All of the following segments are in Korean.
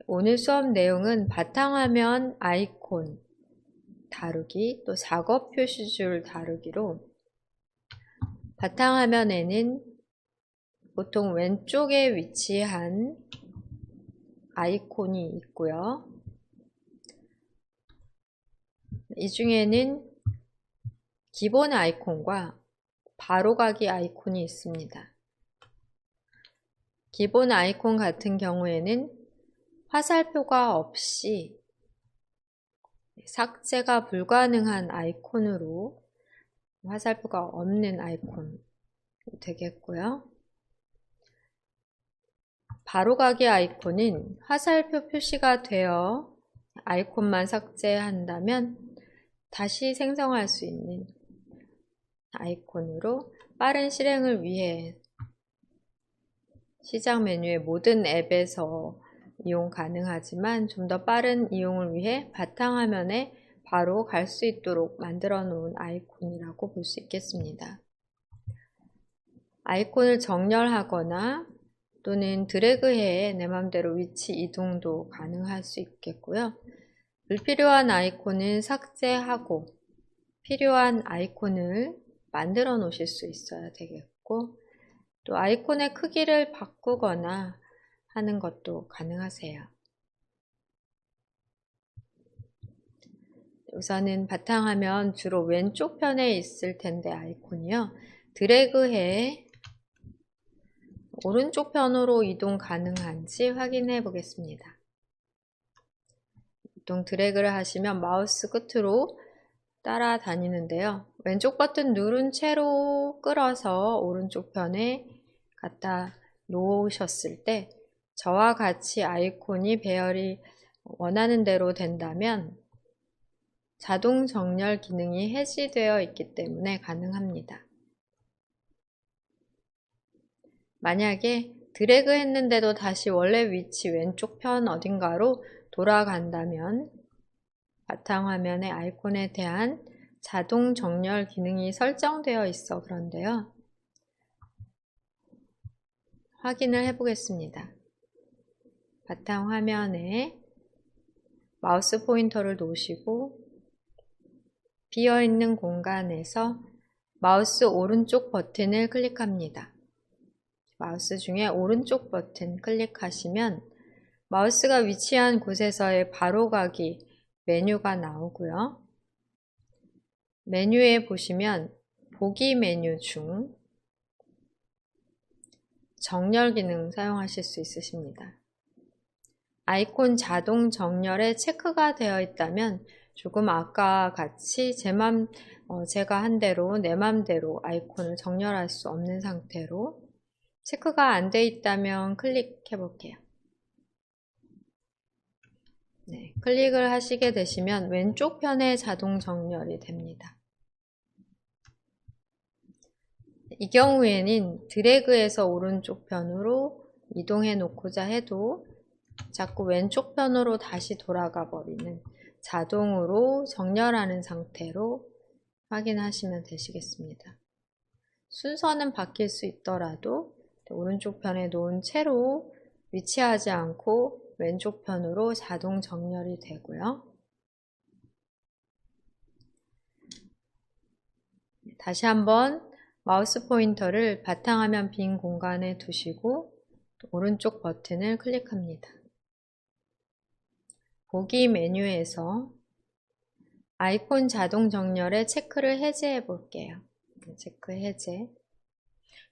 오늘 수업 내용은 바탕화면 아이콘 다루기, 또 작업 표시줄 다루기로 바탕화면에는 보통 왼쪽에 위치한 아이콘이 있고요. 이 중에는 기본 아이콘과 바로가기 아이콘이 있습니다. 기본 아이콘 같은 경우에는 화살표가 없이 삭제가 불가능한 아이콘으로 화살표가 없는 아이콘 되겠고요. 바로가기 아이콘은 화살표 표시가 되어 아이콘만 삭제한다면 다시 생성할 수 있는 아이콘으로 빠른 실행을 위해 시작 메뉴의 모든 앱에서 이용 가능하지만 좀 더 빠른 이용을 위해 바탕화면에 바로 갈 수 있도록 만들어 놓은 아이콘이라고 볼 수 있겠습니다. 아이콘을 정렬하거나 또는 드래그해 내 맘대로 위치 이동도 가능할 수 있겠고요. 불필요한 아이콘은 삭제하고 필요한 아이콘을 만들어 놓으실 수 있어야 되겠고, 또 아이콘의 크기를 바꾸거나 하는 것도 가능하세요. 우선은 바탕화면 주로 왼쪽 편에 있을 텐데 아이콘이요. 드래그해 오른쪽 편으로 이동 가능한지 확인해 보겠습니다. 보통 드래그를 하시면 마우스 끝으로 따라다니는데요. 왼쪽 버튼 누른 채로 끌어서 오른쪽 편에 갖다 놓으셨을 때 저와 같이 아이콘이 배열이 원하는 대로 된다면 자동 정렬 기능이 해지되어 있기 때문에 가능합니다. 만약에 드래그 했는데도 다시 원래 위치 왼쪽 편 어딘가로 돌아간다면 바탕화면의 아이콘에 대한 자동 정렬 기능이 설정되어 있어 그런데요. 확인을 해보겠습니다. 바탕화면에 마우스 포인터를 놓으시고 비어있는 공간에서 마우스 오른쪽 버튼을 클릭합니다. 마우스 중에 오른쪽 버튼 클릭하시면 마우스가 위치한 곳에서의 바로가기 메뉴가 나오고요. 메뉴에 보시면 보기 메뉴 중 정렬 기능 사용하실 수 있으십니다. 아이콘 자동 정렬에 체크가 되어 있다면 조금 아까 같이 제가 한 대로 내 맘대로 아이콘을 정렬할 수 없는 상태로 체크가 안 돼 있다면 클릭해 볼게요. 네, 클릭을 하시게 되시면 왼쪽 편에 자동 정렬이 됩니다. 이 경우에는 드래그해서 오른쪽 편으로 이동해 놓고자 해도 자꾸 왼쪽 편으로 다시 돌아가 버리는 자동으로 정렬하는 상태로 확인하시면 되시겠습니다. 순서는 바뀔 수 있더라도 오른쪽 편에 놓은 채로 위치하지 않고 왼쪽 편으로 자동 정렬이 되고요. 다시 한번 마우스 포인터를 바탕화면 빈 공간에 두시고 오른쪽 버튼을 클릭합니다. 보기 메뉴에서 아이콘 자동 정렬에 체크를 해제해 볼게요. 체크 해제.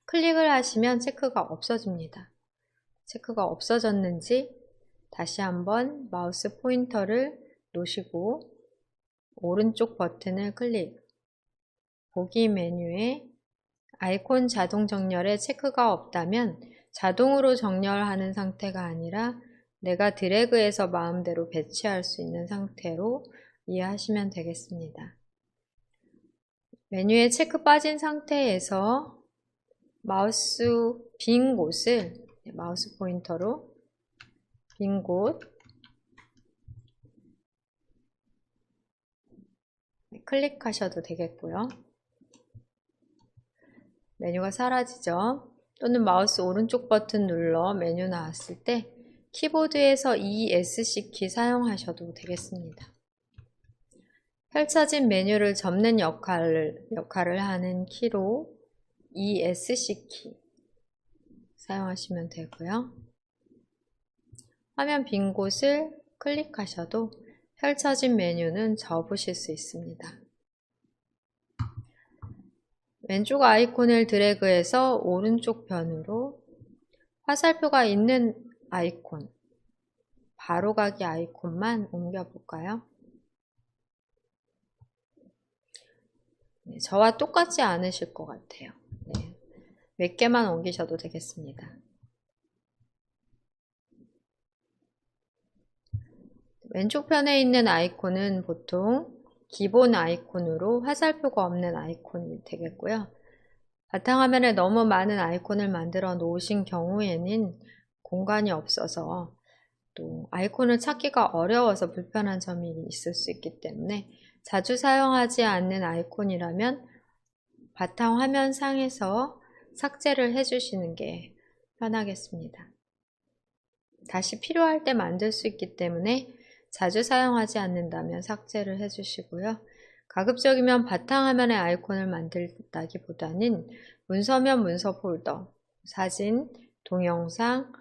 클릭을 하시면 체크가 없어집니다. 체크가 없어졌는지 다시 한번 마우스 포인터를 놓으시고 오른쪽 버튼을 클릭. 보기 메뉴에 아이콘 자동 정렬에 체크가 없다면 자동으로 정렬하는 상태가 아니라 내가 드래그해서 마음대로 배치할 수 있는 상태로 이해하시면 되겠습니다. 메뉴에 체크 빠진 상태에서 마우스 빈 곳을 마우스 포인터로 빈 곳 클릭하셔도 되겠고요. 메뉴가 사라지죠. 또는 마우스 오른쪽 버튼 눌러 메뉴 나왔을 때 키보드에서 ESC 키 사용하셔도 되겠습니다. 펼쳐진 메뉴를 접는 역할을 하는 키로 ESC 키 사용하시면 되고요. 화면 빈 곳을 클릭하셔도 펼쳐진 메뉴는 접으실 수 있습니다. 왼쪽 아이콘을 드래그해서 오른쪽 변으로 화살표가 있는 아이콘, 바로가기 아이콘만 옮겨볼까요? 네, 저와 똑같지 않으실 것 같아요. 네, 몇 개만 옮기셔도 되겠습니다. 왼쪽 편에 있는 아이콘은 보통 기본 아이콘으로 화살표가 없는 아이콘이 되겠고요. 바탕화면에 너무 많은 아이콘을 만들어 놓으신 경우에는 공간이 없어서 또 아이콘을 찾기가 어려워서 불편한 점이 있을 수 있기 때문에 자주 사용하지 않는 아이콘이라면 바탕화면 상에서 삭제를 해주시는 게 편하겠습니다. 다시 필요할 때 만들 수 있기 때문에 자주 사용하지 않는다면 삭제를 해주시고요. 가급적이면 바탕화면에 아이콘을 만들다기보다는 문서면 문서 폴더, 사진, 동영상,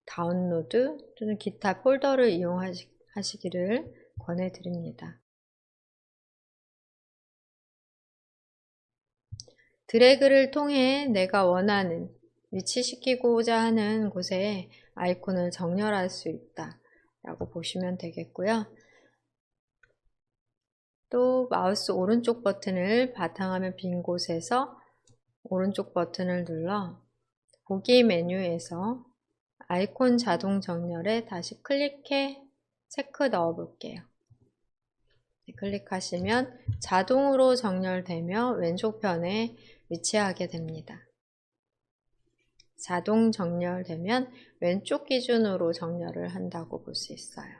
다운로드 또는 기타 폴더를 이용하시기를 권해드립니다. 드래그를 통해 내가 원하는 위치시키고자 하는 곳에 아이콘을 정렬할 수 있다 라고 보시면 되겠고요. 또 마우스 오른쪽 버튼을 바탕화면 빈 곳에서 오른쪽 버튼을 눌러 보기 메뉴에서 아이콘 자동 정렬에 다시 클릭해 체크 넣어 볼게요. 클릭하시면 자동으로 정렬되며 왼쪽 편에 위치하게 됩니다. 자동 정렬되면 왼쪽 기준으로 정렬을 한다고 볼 수 있어요.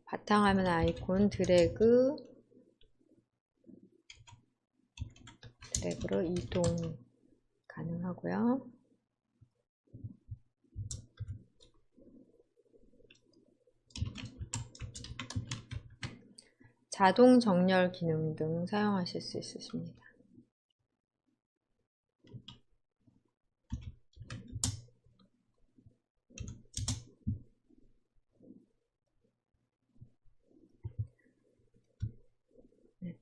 바탕화면 아이콘 드래그로 이동 가능하고요. 자동 정렬 기능 등 사용하실 수 있으십니다.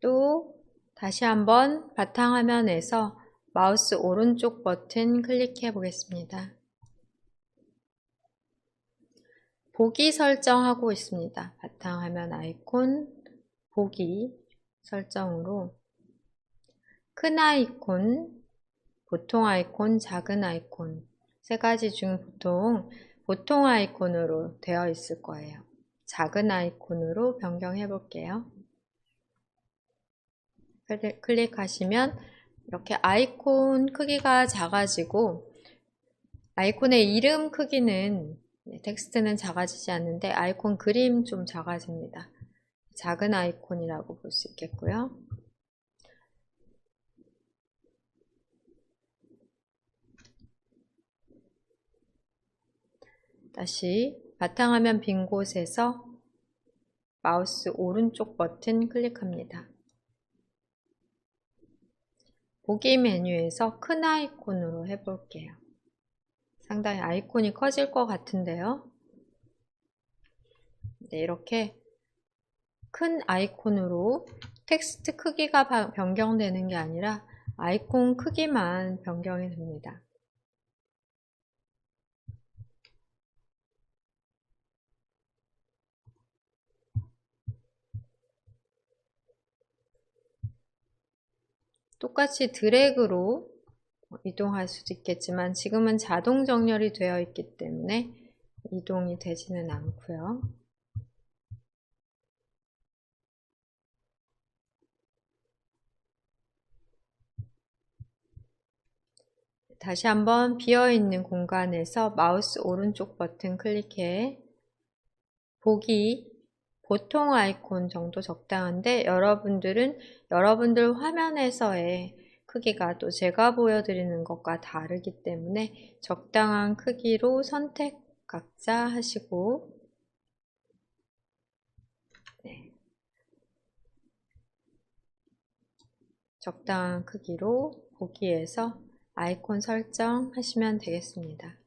또 다시 한번 바탕화면에서 마우스 오른쪽 버튼 클릭해 보겠습니다. 보기 설정하고 있습니다. 바탕화면 아이콘 보기 설정으로 큰 아이콘, 보통 아이콘, 작은 아이콘 세 가지 중 보통 아이콘으로 되어 있을 거예요. 작은 아이콘으로 변경해 볼게요. 클릭하시면 이렇게 아이콘 크기가 작아지고 아이콘의 이름 크기는 텍스트는 작아지지 않는데 아이콘 그림 좀 작아집니다. 작은 아이콘이라고 볼 수 있겠고요. 다시 바탕화면 빈 곳에서 마우스 오른쪽 버튼 클릭합니다. 보기 메뉴에서 큰 아이콘으로 해볼게요. 상당히 아이콘이 커질 것 같은데요. 네, 이렇게 큰 아이콘으로 텍스트 크기가 변경되는 게 아니라 아이콘 크기만 변경이 됩니다. 똑같이 드래그로 이동할 수도 있겠지만 지금은 자동 정렬이 되어 있기 때문에 이동이 되지는 않고요. 다시 한번 비어있는 공간에서 마우스 오른쪽 버튼 클릭해 보기 보통 아이콘 정도 적당한데 여러분들은 여러분들 화면에서의 크기가 또 제가 보여드리는 것과 다르기 때문에 적당한 크기로 선택 각자 하시고 네. 적당한 크기로 보기에서 아이콘 설정하시면 되겠습니다.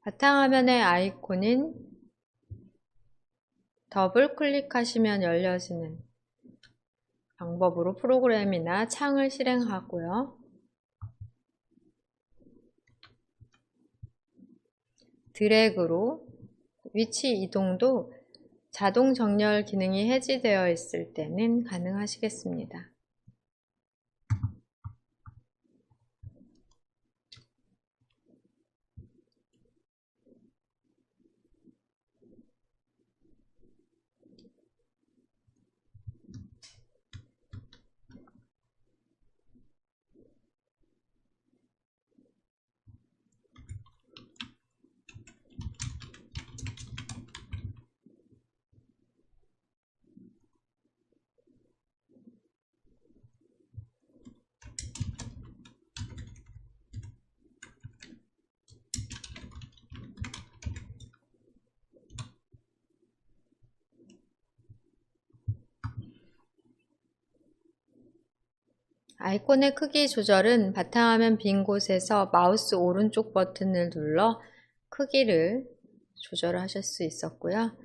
바탕화면의 아이콘은 더블 클릭하시면 열려지는 방법으로 프로그램이나 창을 실행하고요. 드래그로 위치 이동도 자동 정렬 기능이 해제되어 있을 때는 가능하시겠습니다. 아이콘의 크기 조절은 바탕화면 빈 곳에서 마우스 오른쪽 버튼을 눌러 크기를 조절하실 수 있었고요.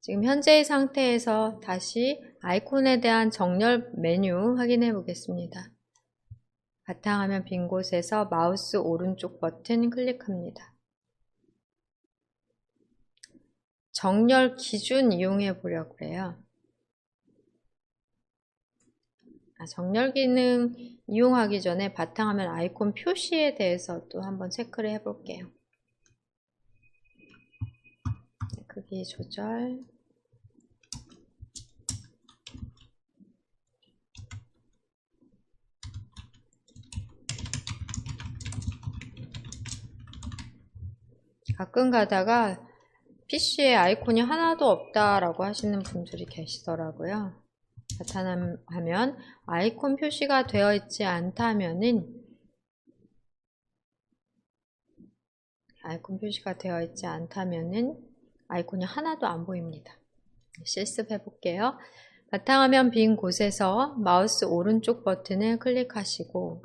지금 현재의 상태에서 다시 아이콘에 대한 정렬 메뉴 확인해 보겠습니다. 바탕화면 빈 곳에서 마우스 오른쪽 버튼 클릭합니다. 정렬 기준 이용해 보려고 해요. 정렬 기능 이용하기 전에 바탕화면 아이콘 표시에 대해서 또 한번 체크를 해 볼게요. 크기 조절. 가끔 가다가 PC에 아이콘이 하나도 없다라고 하시는 분들이 계시더라고요. 바탕화면 아이콘 표시가 되어 있지 않다면은 아이콘이 하나도 안 보입니다. 실습해 볼게요. 바탕화면 빈 곳에서 마우스 오른쪽 버튼을 클릭하시고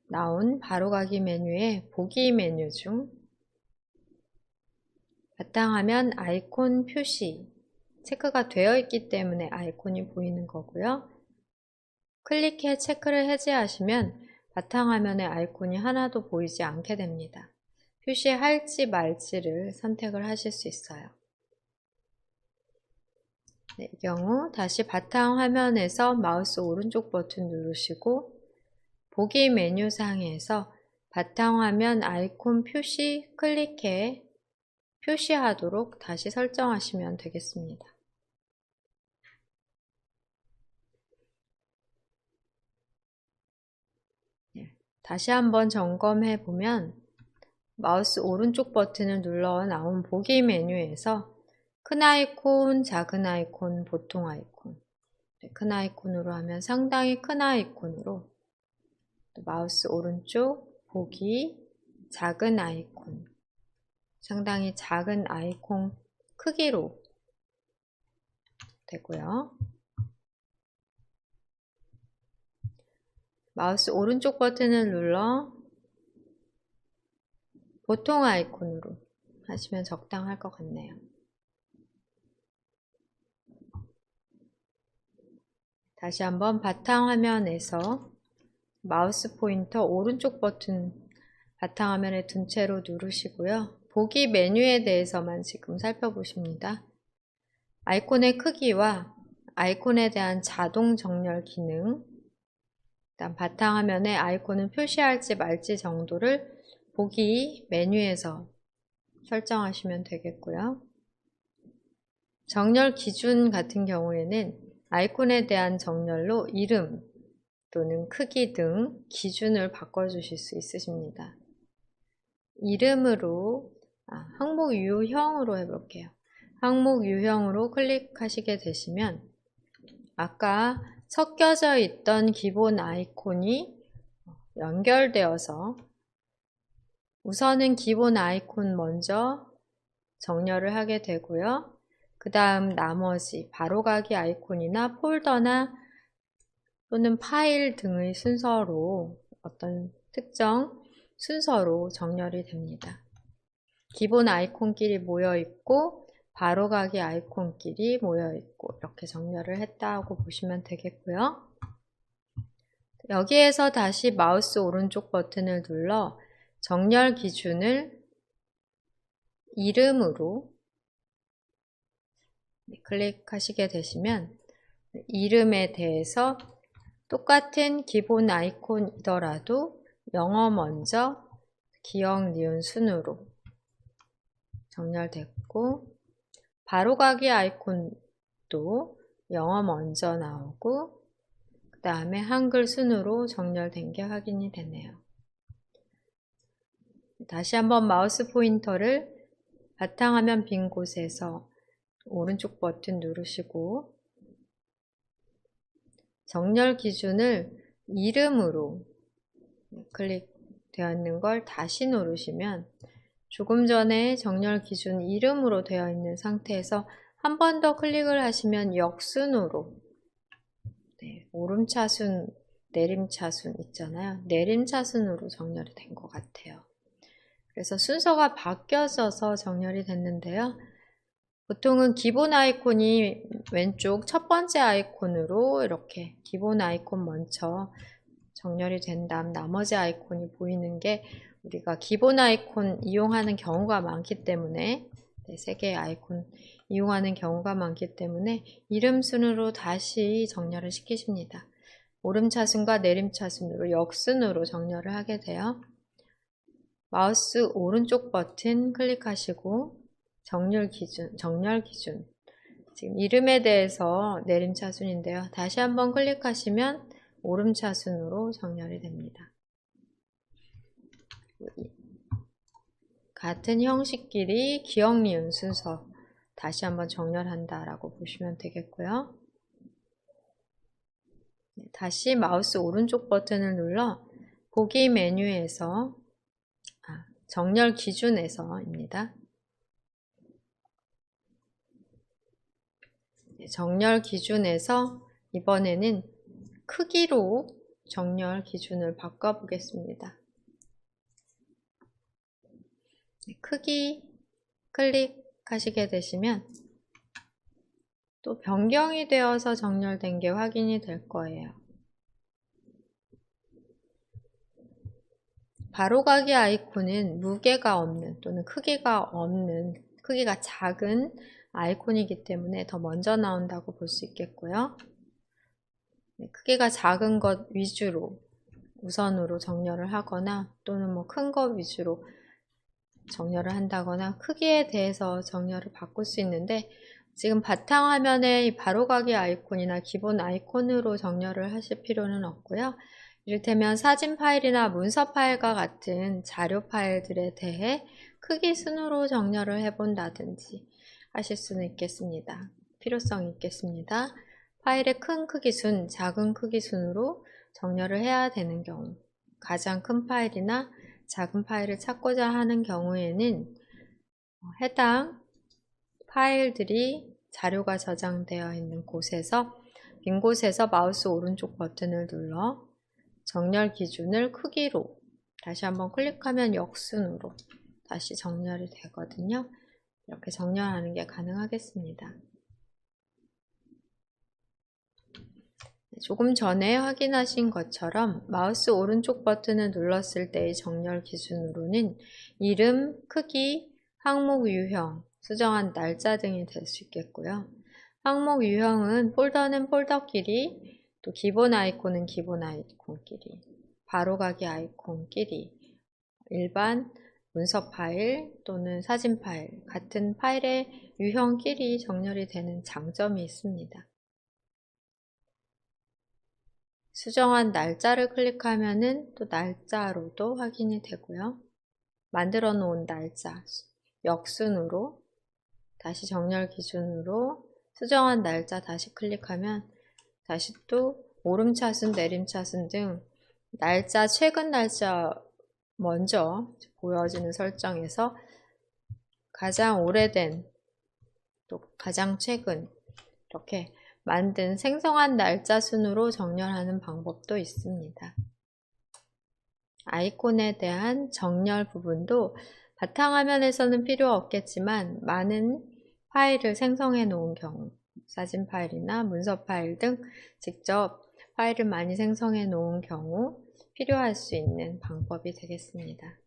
나온 바로가기 메뉴에 보기 메뉴 중 바탕화면 아이콘 표시 체크가 되어 있기 때문에 아이콘이 보이는 거고요. 클릭해 체크를 해제하시면 바탕화면에 아이콘이 하나도 보이지 않게 됩니다. 표시할지 말지를 선택을 하실 수 있어요. 네, 이 경우 다시 바탕화면에서 마우스 오른쪽 버튼 누르시고 보기 메뉴 상에서 바탕화면 아이콘 표시 클릭해 표시하도록 다시 설정하시면 되겠습니다. 네, 다시 한번 점검해 보면 마우스 오른쪽 버튼을 눌러 나온 보기 메뉴에서 큰 아이콘, 작은 아이콘, 보통 아이콘 네, 큰 아이콘으로 하면 상당히 큰 아이콘으로 마우스 오른쪽 보기 작은 아이콘 상당히 작은 아이콘 크기로 되고요. 마우스 오른쪽 버튼을 눌러 보통 아이콘으로 하시면 적당할 것 같네요. 다시 한번 바탕화면에서 마우스 포인터 오른쪽 버튼 바탕화면에 둔 채로 누르시고요. 보기 메뉴에 대해서만 지금 살펴보십니다. 아이콘의 크기와 아이콘에 대한 자동 정렬 기능, 일단 바탕화면에 아이콘을 표시할지 말지 정도를 보기 메뉴에서 설정하시면 되겠고요. 정렬 기준 같은 경우에는 아이콘에 대한 정렬로 이름, 또는 크기 등 기준을 바꿔주실 수 있으십니다. 이름으로 항목 유형으로 해볼게요. 항목 유형으로 클릭하시게 되시면 아까 섞여져 있던 기본 아이콘이 연결되어서 우선은 기본 아이콘 먼저 정렬을 하게 되고요. 그 다음 나머지 바로가기 아이콘이나 폴더나 또는 파일 등의 순서로 어떤 특정 순서로 정렬이 됩니다. 기본 아이콘끼리 모여있고 바로가기 아이콘끼리 모여있고 이렇게 정렬을 했다고 보시면 되겠고요. 여기에서 다시 마우스 오른쪽 버튼을 눌러 정렬 기준을 이름으로 클릭하시게 되시면 이름에 대해서 똑같은 기본 아이콘이더라도 영어 먼저 기억, 니은, 순으로 정렬됐고 바로가기 아이콘도 영어 먼저 나오고 그 다음에 한글 순으로 정렬된 게 확인이 되네요. 다시 한번 마우스 포인터를 바탕화면 빈 곳에서 오른쪽 버튼 누르시고 정렬 기준을 이름으로 클릭되어 있는 걸 다시 누르시면 조금 전에 정렬 기준 이름으로 되어 있는 상태에서 한 번 더 클릭을 하시면 역순으로 오름차순, 내림차순 있잖아요. 내림차순으로 정렬이 된 것 같아요. 그래서 순서가 바뀌어져서 정렬이 됐는데요. 보통은 기본 아이콘이 왼쪽 첫 번째 아이콘으로 이렇게 기본 아이콘 먼저 정렬이 된 다음 나머지 아이콘이 보이는 게 우리가 기본 아이콘 이용하는 경우가 많기 때문에 세 개의 아이콘 이용하는 경우가 많기 때문에 이름 순으로 다시 정렬을 시키십니다. 오름차순과 내림차순으로 역순으로 정렬을 하게 돼요. 마우스 오른쪽 버튼 클릭하시고 정렬 기준 지금 이름에 대해서 내림차순인데요. 다시 한번 클릭하시면 오름차순으로 정렬이 됩니다. 같은 형식끼리 기억, 니은 순서 다시 한번 정렬한다 라고 보시면 되겠고요. 다시 마우스 오른쪽 버튼을 눌러 보기 메뉴에서 정렬 기준에서입니다. 정렬 기준에서 이번에는 크기로 정렬 기준을 바꿔보겠습니다. 크기 클릭하시게 되시면 또 변경이 되어서 정렬된 게 확인이 될 거예요. 바로가기 아이콘은 무게가 없는 또는 크기가 없는, 크기가 작은 아이콘이기 때문에 더 먼저 나온다고 볼 수 있겠고요. 크기가 작은 것 위주로 우선으로 정렬을 하거나 또는 뭐 큰 것 위주로 정렬을 한다거나 크기에 대해서 정렬을 바꿀 수 있는데 지금 바탕화면에 바로가기 아이콘이나 기본 아이콘으로 정렬을 하실 필요는 없고요. 이를테면 사진 파일이나 문서 파일과 같은 자료 파일들에 대해 크기 순으로 정렬을 해본다든지 하실 수는 있겠습니다. 필요성이 있겠습니다. 파일의 큰 크기 순, 작은 크기 순으로 정렬을 해야 되는 경우, 가장 큰 파일이나 작은 파일을 찾고자 하는 경우에는 해당 파일들이 자료가 저장되어 있는 곳에서 빈 곳에서 마우스 오른쪽 버튼을 눌러 정렬 기준을 크기로 다시 한번 클릭하면 역순으로 다시 정렬이 되거든요. 이렇게 정렬하는 게 가능하겠습니다. 조금 전에 확인하신 것처럼 마우스 오른쪽 버튼을 눌렀을 때의 정렬 기준으로는 이름, 크기, 항목 유형, 수정한 날짜 등이 될 수 있겠고요. 항목 유형은 폴더는 폴더끼리, 또 기본 아이콘은 기본 아이콘끼리, 바로가기 아이콘끼리, 일반 문서 파일 또는 사진 파일, 같은 파일의 유형끼리 정렬이 되는 장점이 있습니다. 수정한 날짜를 클릭하면은 또 날짜로도 확인이 되고요. 만들어 놓은 날짜, 역순으로 다시 정렬 기준으로 수정한 날짜 다시 클릭하면 다시 또 오름차순, 내림차순 등 날짜, 최근 날짜 먼저 보여지는 설정에서 가장 오래된 또 가장 최근 이렇게 만든 생성한 날짜 순으로 정렬하는 방법도 있습니다. 아이콘에 대한 정렬 부분도 바탕화면에서는 필요 없겠지만 많은 파일을 생성해 놓은 경우, 사진 파일이나 문서 파일 등 직접 파일을 많이 생성해 놓은 경우 필요할 수 있는 방법이 되겠습니다.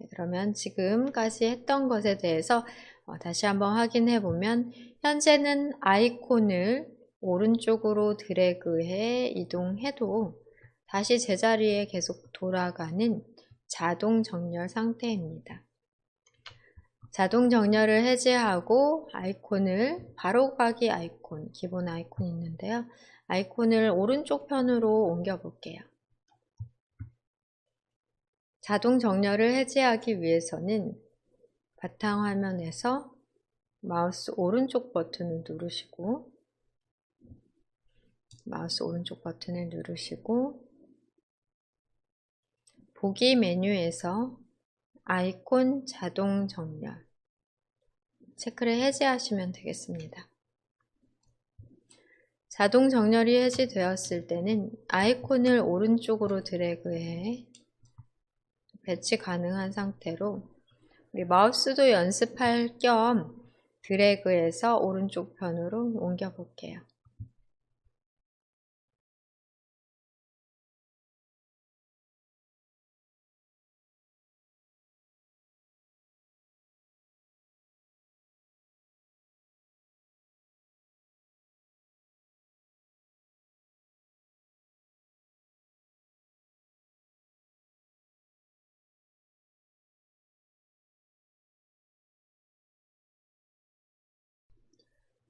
그러면 지금까지 했던 것에 대해서 다시 한번 확인해 보면 현재는 아이콘을 오른쪽으로 드래그해 이동해도 다시 제자리에 계속 돌아가는 자동 정렬 상태입니다. 자동 정렬을 해제하고 아이콘을 바로가기 아이콘, 기본 아이콘이 있는데요. 아이콘을 오른쪽 편으로 옮겨 볼게요. 자동 정렬을 해제하기 위해서는 바탕화면에서 마우스 오른쪽 버튼을 누르시고 보기 메뉴에서 아이콘 자동 정렬 체크를 해제하시면 되겠습니다. 자동 정렬이 해제되었을 때는 아이콘을 오른쪽으로 드래그해 배치 가능한 상태로 우리 마우스도 연습할 겸 드래그해서 오른쪽 편으로 옮겨 볼게요.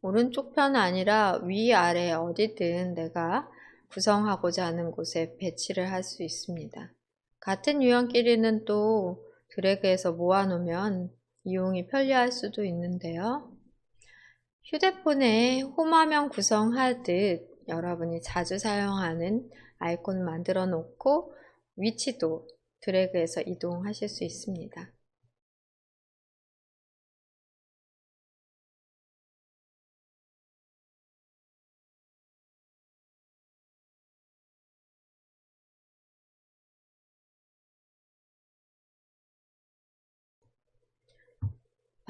오른쪽 편 아니라 위아래 어디든 내가 구성하고자 하는 곳에 배치를 할 수 있습니다. 같은 유형끼리는 또 드래그해서 모아놓으면 이용이 편리할 수도 있는데요. 휴대폰에 홈화면 구성하듯 여러분이 자주 사용하는 아이콘을 만들어 놓고 위치도 드래그해서 이동하실 수 있습니다.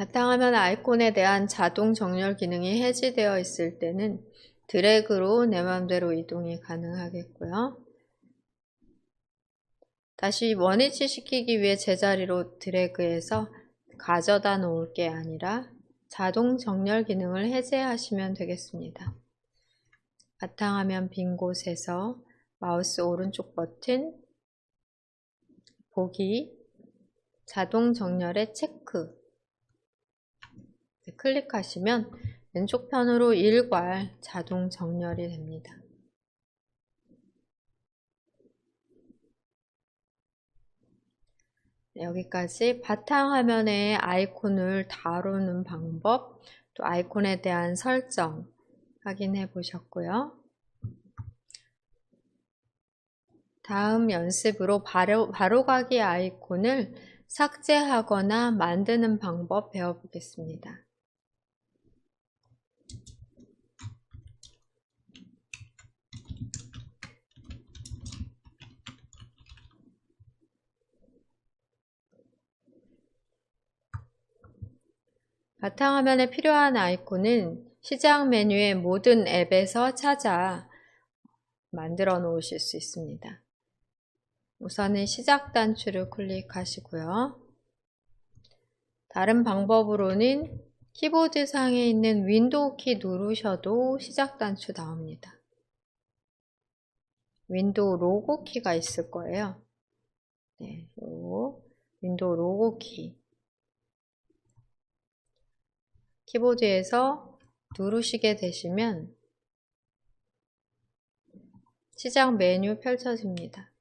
바탕화면 아이콘에 대한 자동 정렬 기능이 해제되어 있을 때는 드래그로 내 마음대로 이동이 가능하겠고요. 다시 원위치 시키기 위해 제자리로 드래그해서 가져다 놓을 게 아니라 자동 정렬 기능을 해제하시면 되겠습니다. 바탕화면 빈 곳에서 마우스 오른쪽 버튼, 보기, 자동 정렬의 체크 클릭하시면 왼쪽 편으로 일괄 자동 정렬이 됩니다. 여기까지 바탕화면의 아이콘을 다루는 방법, 또 아이콘에 대한 설정 확인해 보셨고요. 다음 연습으로 바로가기 아이콘을 삭제하거나 만드는 방법 배워보겠습니다. 바탕화면에 필요한 아이콘은 시작 메뉴의 모든 앱에서 찾아 만들어 놓으실 수 있습니다. 우선은 시작 단추를 클릭하시고요. 다른 방법으로는 키보드 상에 있는 윈도우 키 누르셔도 시작 단추 나옵니다. 윈도우 로고 키가 있을 거예요. 네, 윈도우 로고 키. 키보드에서 누르시게 되시면 시작 메뉴 펼쳐집니다.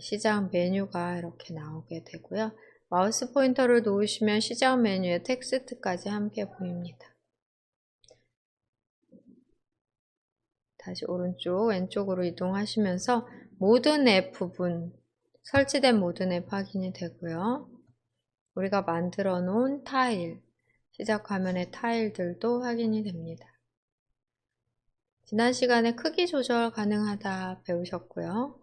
시작 메뉴가 이렇게 나오게 되고요. 마우스 포인터를 놓으시면 시작 메뉴에 텍스트까지 함께 보입니다. 다시 오른쪽 왼쪽으로 이동하시면서 모든 앱 부분, 설치된 모든 앱 확인이 되고요. 우리가 만들어 놓은 타일, 시작 화면의 타일들도 확인이 됩니다. 지난 시간에 크기 조절 가능하다 배우셨고요.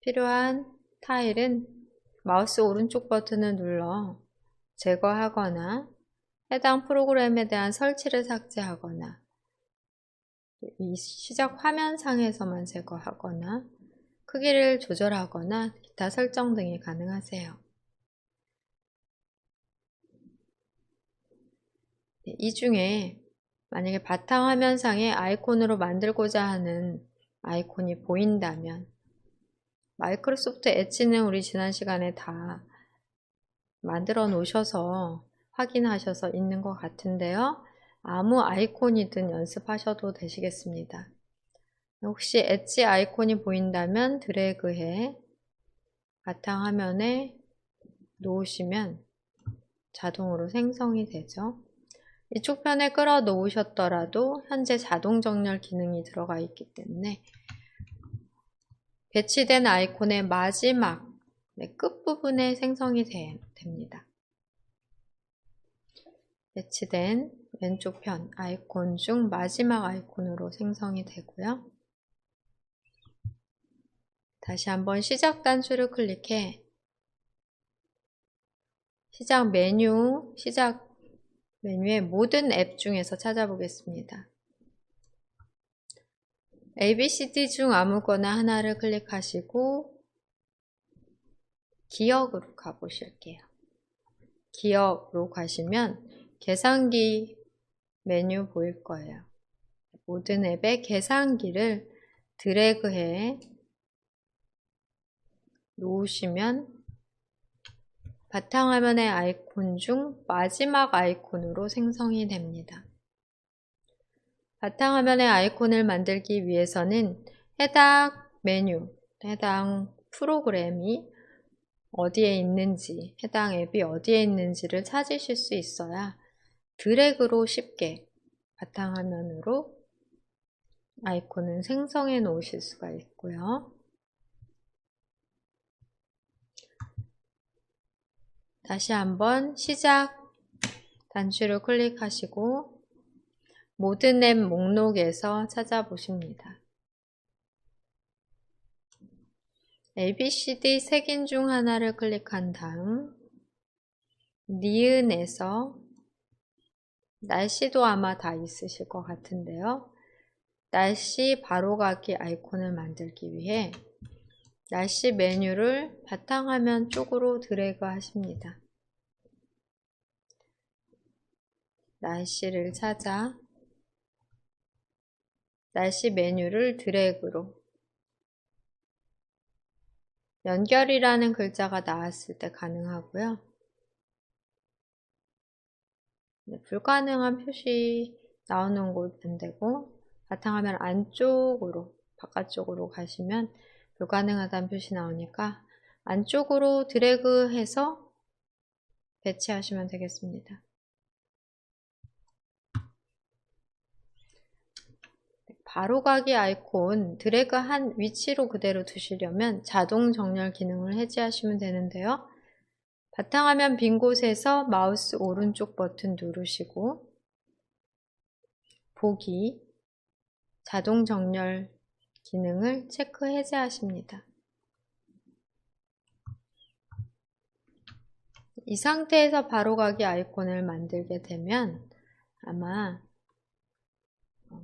필요한 타일은 마우스 오른쪽 버튼을 눌러 제거하거나 해당 프로그램에 대한 설치를 삭제하거나 이 시작 화면상에서만 제거하거나 크기를 조절하거나 기타 설정 등이 가능하세요. 이 중에 만약에 바탕화면상에 아이콘으로 만들고자 하는 아이콘이 보인다면 마이크로소프트 엣지는 우리 지난 시간에 다 만들어 놓으셔서 확인하셔서 있는 것 같은데요. 아무 아이콘이든 연습하셔도 되시겠습니다. 혹시 엣지 아이콘이 보인다면 드래그해 바탕화면에 놓으시면 자동으로 생성이 되죠. 이쪽 편에 끌어 놓으셨더라도 현재 자동 정렬 기능이 들어가 있기 때문에 배치된 아이콘의 마지막 끝부분에 생성이 됩니다. 배치된 왼쪽 편 아이콘 중 마지막 아이콘으로 생성이 되고요. 다시 한번 시작 단추를 클릭해 시작 메뉴의 모든 앱 중에서 찾아보겠습니다. ABCD 중 아무거나 하나를 클릭하시고 기억으로 가보실게요. 기억으로 가시면 계산기 메뉴 보일 거예요. 모든 앱의 계산기를 드래그해 놓으시면 바탕화면의 아이콘 중 마지막 아이콘으로 생성이 됩니다. 바탕화면의 아이콘을 만들기 위해서는 해당 메뉴, 해당 프로그램이 어디에 있는지, 해당 앱이 어디에 있는지를 찾으실 수 있어야 드래그로 쉽게 바탕화면으로 아이콘을 생성해 놓으실 수가 있고요. 다시 한번 시작 단추를 클릭하시고 모든 앱 목록에서 찾아보십니다. ABCD 색인 중 하나를 클릭한 다음 니은에서 날씨도 아마 다 있으실 것 같은데요. 날씨 바로가기 아이콘을 만들기 위해 날씨 메뉴를 바탕화면 쪽으로 드래그 하십니다. 날씨를 찾아 날씨 메뉴를 드래그로 연결이라는 글자가 나왔을 때 가능하고요. 불가능한 표시 나오는 곳 안 되고 바탕화면 안쪽으로 바깥쪽으로 가시면 불가능하다는 표시 나오니까 안쪽으로 드래그해서 배치하시면 되겠습니다. 바로가기 아이콘 드래그한 위치로 그대로 두시려면 자동 정렬 기능을 해제하시면 되는데요. 바탕화면 빈 곳에서 마우스 오른쪽 버튼 누르시고 보기 자동 정렬 기능을 체크 해제하십니다. 이 상태에서 바로가기 아이콘을 만들게 되면 아마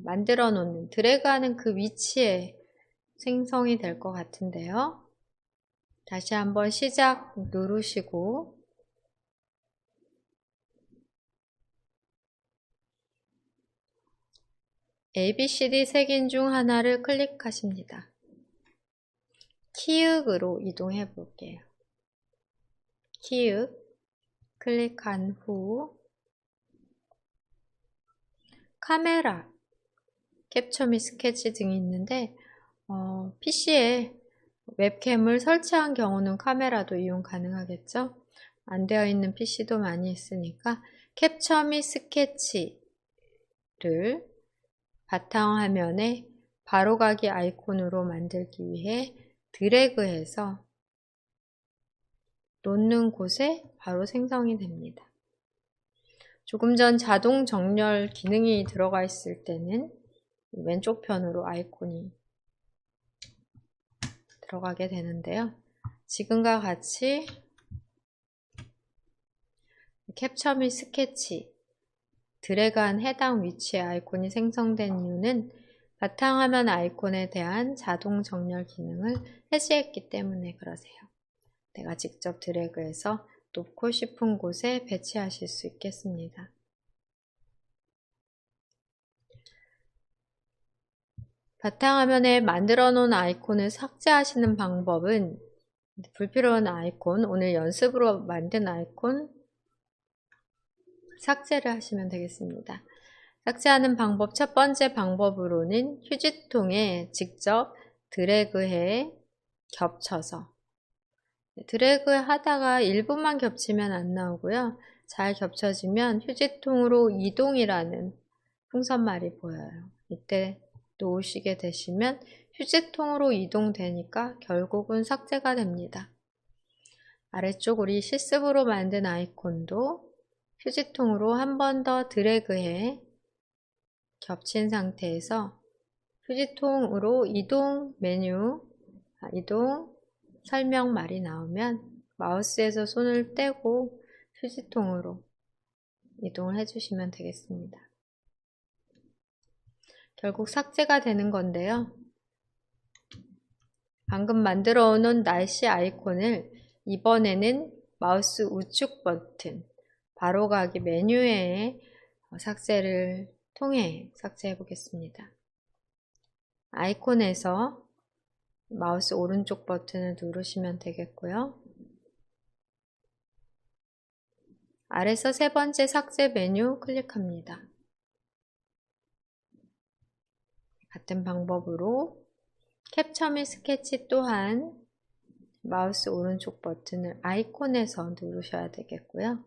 만들어 놓는 드래그하는 그 위치에 생성이 될 것 같은데요. 다시 한번 시작 누르시고 ABCD 색인 중 하나를 클릭하십니다. 키읔으로 이동해 볼게요. 키읔 클릭한 후 카메라, 캡처 및 스케치 등이 있는데 PC에 웹캠을 설치한 경우는 카메라도 이용 가능하겠죠? 안 되어 있는 PC도 많이 있으니까 캡처 및 스케치를 바탕화면에 바로가기 아이콘으로 만들기 위해 드래그해서 놓는 곳에 바로 생성이 됩니다. 조금 전 자동 정렬 기능이 들어가 있을 때는 왼쪽 편으로 아이콘이 들어가게 되는데요. 지금과 같이 캡처 및 스케치 드래그한 해당 위치에 아이콘이 생성된 이유는 바탕화면 아이콘에 대한 자동 정렬 기능을 해제했기 때문에 그러세요. 내가 직접 드래그해서 놓고 싶은 곳에 배치하실 수 있겠습니다. 바탕화면에 만들어 놓은 아이콘을 삭제하시는 방법은 불필요한 아이콘, 오늘 연습으로 만든 아이콘 삭제를 하시면 되겠습니다. 삭제하는 방법 첫 번째 방법으로는 휴지통에 직접 드래그해 겹쳐서 드래그 하다가 일부만 겹치면 안 나오고요. 잘 겹쳐지면 휴지통으로 이동이라는 풍선말이 보여요. 이때 놓으시게 되시면 휴지통으로 이동되니까 결국은 삭제가 됩니다. 아래쪽 우리 실습으로 만든 아이콘도 휴지통으로 한 번 더 드래그해 겹친 상태에서 휴지통으로 이동 메뉴, 이동 설명말이 나오면 마우스에서 손을 떼고 휴지통으로 이동을 해주시면 되겠습니다. 결국 삭제가 되는 건데요. 방금 만들어 놓은 날씨 아이콘을 이번에는 마우스 우측 버튼 바로가기 메뉴에 삭제를 통해 삭제해 보겠습니다. 아이콘에서 마우스 오른쪽 버튼을 누르시면 되겠고요. 아래서 세 번째 삭제 메뉴 클릭합니다. 같은 방법으로 캡처 및 스케치 또한 마우스 오른쪽 버튼을 아이콘에서 누르셔야 되겠고요.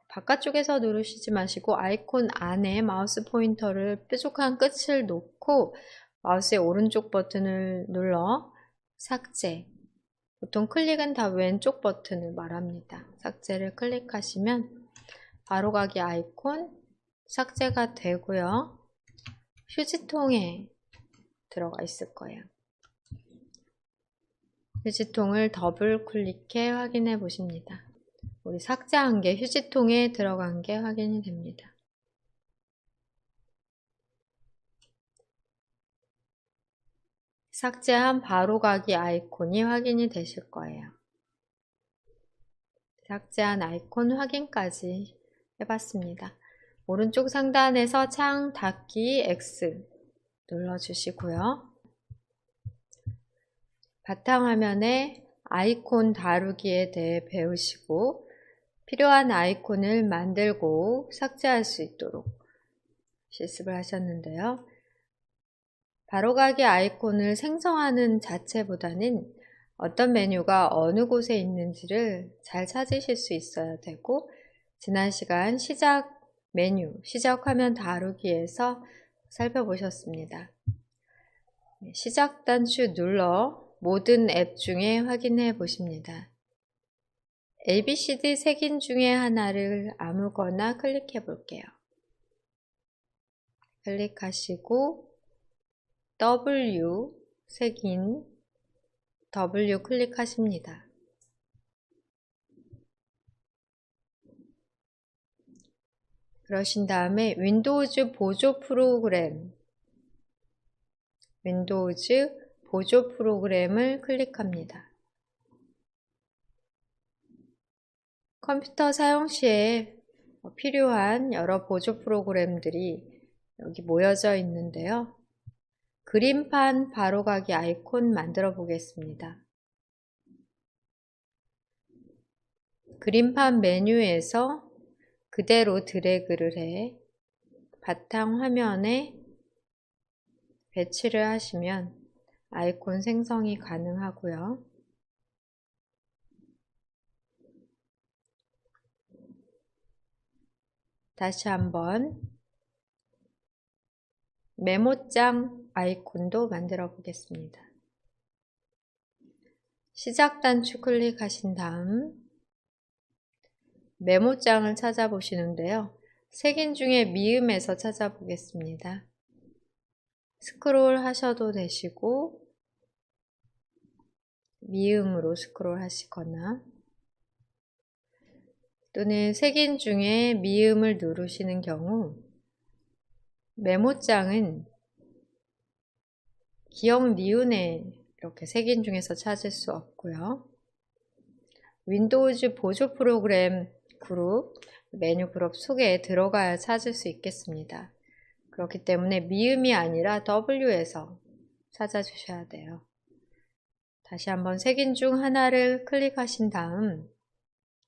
바깥쪽에서 누르시지 마시고 아이콘 안에 마우스 포인터를 뾰족한 끝을 놓고 마우스의 오른쪽 버튼을 눌러 삭제, 보통 클릭은 다 왼쪽 버튼을 말합니다. 삭제를 클릭하시면 바로가기 아이콘 삭제가 되고요. 휴지통에 들어가 있을 거예요. 휴지통을 더블 클릭해 확인해 보십니다. 우리 삭제한 게 휴지통에 들어간 게 확인이 됩니다. 삭제한 바로가기 아이콘이 확인이 되실 거예요. 삭제한 아이콘 확인까지 해봤습니다. 오른쪽 상단에서 창 닫기 X 눌러주시고요. 바탕화면에 아이콘 다루기에 대해 배우시고 필요한 아이콘을 만들고 삭제할 수 있도록 실습을 하셨는데요. 바로가기 아이콘을 생성하는 자체보다는 어떤 메뉴가 어느 곳에 있는지를 잘 찾으실 수 있어야 되고, 지난 시간 시작 메뉴, 시작 화면 다루기에서 살펴보셨습니다. 시작 단추 눌러 모든 앱 중에 확인해 보십니다. ABCD 색인 중에 하나를 아무거나 클릭해 볼게요. 클릭하시고 W 색인 W 클릭하십니다. 그러신 다음에 윈도우즈 보조 프로그램을 클릭합니다. 컴퓨터 사용 시에 필요한 여러 보조 프로그램들이 여기 모여져 있는데요. 그림판 바로가기 아이콘 만들어 보겠습니다. 그림판 메뉴에서 그대로 드래그를 해 바탕 화면에 배치를 하시면 아이콘 생성이 가능하고요. 다시 한번 메모장 아이콘도 만들어 보겠습니다. 시작 단추 클릭하신 다음 메모장을 찾아보시는데요. 색인 중에 미음에서 찾아보겠습니다. 스크롤 하셔도 되시고 미음으로 스크롤 하시거나 또는 색인 중에 미음을 누르시는 경우 메모장은 기억 니은에 이렇게 색인 중에서 찾을 수 없고요. 윈도우즈 보조 프로그램 그룹, 메뉴 그룹 속에 들어가야 찾을 수 있겠습니다. 그렇기 때문에 미음이 아니라 W에서 찾아주셔야 돼요. 다시 한번 색인 중 하나를 클릭하신 다음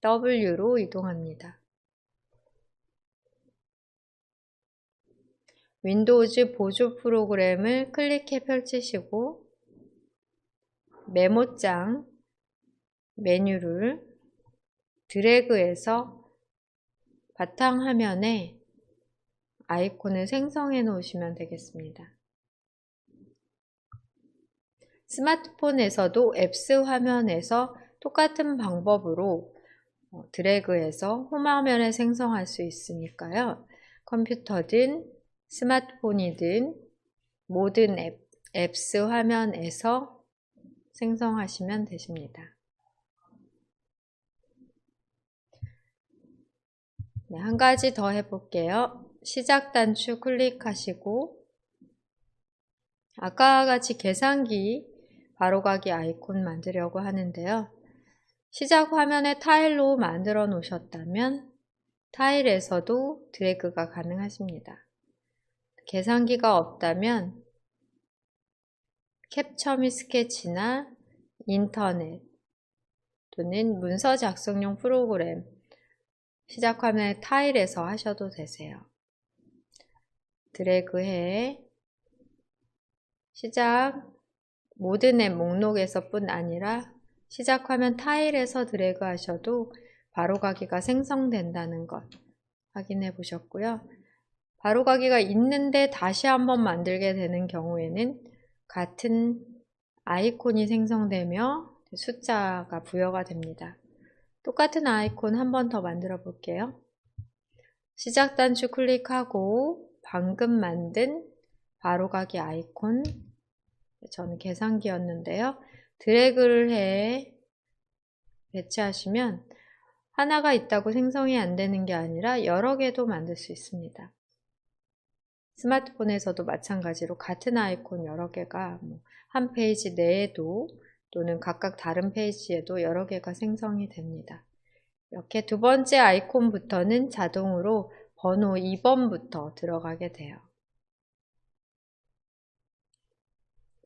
W로 이동합니다. 윈도우즈 보조 프로그램을 클릭해 펼치시고 메모장 메뉴를 드래그해서 바탕화면에 아이콘을 생성해 놓으시면 되겠습니다. 스마트폰에서도 앱스 화면에서 똑같은 방법으로 드래그해서 홈화면에 생성할 수 있으니까요. 컴퓨터든 스마트폰이든 모든 앱스 화면에서 생성하시면 되십니다. 네, 한 가지 더 해볼게요. 시작 단추 클릭하시고 아까와 같이 계산기 바로가기 아이콘 만들려고 하는데요. 시작 화면에 타일로 만들어 놓으셨다면 타일에서도 드래그가 가능하십니다. 계산기가 없다면 캡처 및 스케치나 인터넷 또는 문서 작성용 프로그램 시작 화면에 타일에서 하셔도 되세요. 드래그해 시작 모든 앱 목록에서 뿐 아니라 시작 화면 타일에서 드래그 하셔도 바로가기가 생성된다는 것 확인해 보셨고요. 바로가기가 있는데 다시 한번 만들게 되는 경우에는 같은 아이콘이 생성되며 숫자가 부여가 됩니다. 똑같은 아이콘 한 번 더 만들어 볼게요. 시작 단추 클릭하고 방금 만든 바로가기 아이콘 저는 계산기였는데요. 드래그를 해 배치하시면 하나가 있다고 생성이 안 되는 게 아니라 여러 개도 만들 수 있습니다. 스마트폰에서도 마찬가지로 같은 아이콘 여러 개가 한 페이지 내에도 또는 각각 다른 페이지에도 여러 개가 생성이 됩니다. 이렇게 두 번째 아이콘부터는 자동으로 번호 2번부터 들어가게 돼요.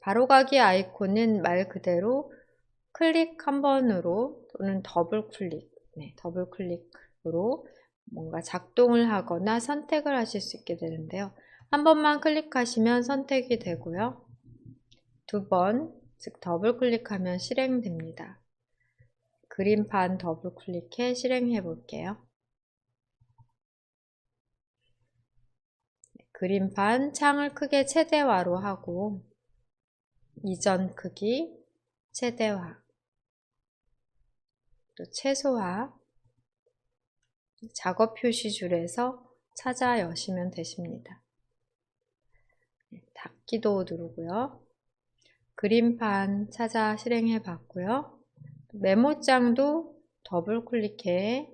바로가기 아이콘은 말 그대로 클릭 한 번으로 또는 더블 클릭으로 뭔가 작동을 하거나 선택을 하실 수 있게 되는데요. 한 번만 클릭하시면 선택이 되고요. 두 번, 즉 더블 클릭하면 실행됩니다. 그림판 더블 클릭해 실행해 볼게요. 그림판 창을 크게 최대화로 하고 이전 크기 최대화 또 최소화 작업 표시줄에서 찾아 여시면 되십니다. 닫기도 누르고요. 그림판 찾아 실행해 봤고요. 메모장도 더블 클릭해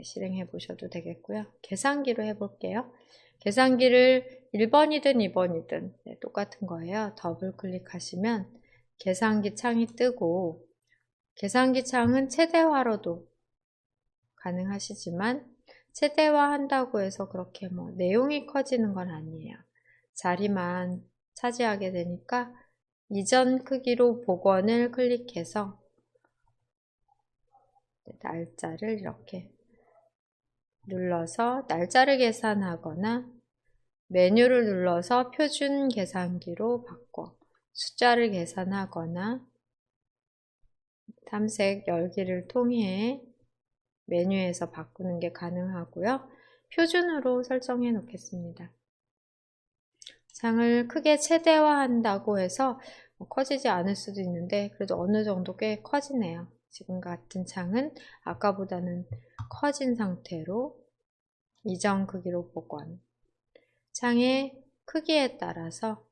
실행해 보셔도 되겠고요. 계산기로 해볼게요. 계산기를 1번이든 2번이든 똑같은 거예요. 더블 클릭하시면 계산기 창이 뜨고 계산기 창은 최대화로도 가능하시지만 최대화 한다고 해서 그렇게 내용이 커지는 건 아니에요. 자리만 차지하게 되니까 이전 크기로 복원을 클릭해서 날짜를 이렇게 눌러서 날짜를 계산하거나 메뉴를 눌러서 표준 계산기로 바꿔 숫자를 계산하거나 탐색 열기를 통해 메뉴에서 바꾸는 게 가능하고요. 표준으로 설정해 놓겠습니다. 창을 크게 최대화한다고 해서 커지지 않을 수도 있는데 그래도 어느 정도 꽤 커지네요. 지금 같은 창은 아까보다는 커진 상태로 이전 크기로 복원. 창의 크기에 따라서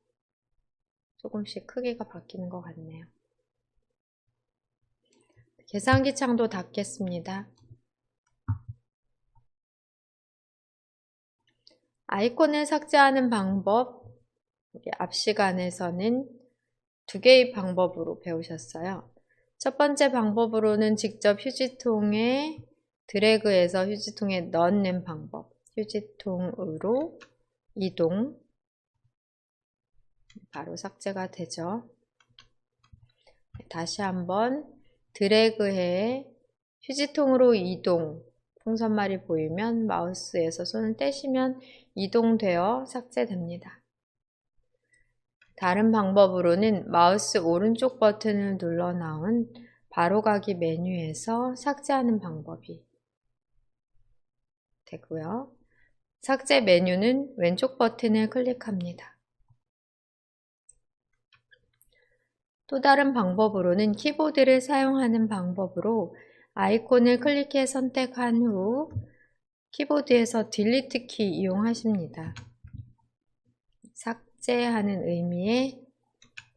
조금씩 크기가 바뀌는 것 같네요. 계산기 창도 닫겠습니다. 아이콘을 삭제하는 방법, 앞 시간에서는 두 개의 방법으로 배우셨어요. 첫 번째 방법으로는 직접 휴지통에 드래그해서 휴지통에 넣는 방법. 휴지통으로 이동. 바로 삭제가 되죠. 다시 한번 드래그해 휴지통으로 이동. 풍선말이 보이면 마우스에서 손을 떼시면 이동되어 삭제됩니다. 다른 방법으로는 마우스 오른쪽 버튼을 눌러 나온 바로가기 메뉴에서 삭제하는 방법이 되고요. 삭제 메뉴는 왼쪽 버튼을 클릭합니다. 또 다른 방법으로는 키보드를 사용하는 방법으로 아이콘을 클릭해 선택한 후 키보드에서 딜리트 키 이용하십니다. 삭제하는 의미의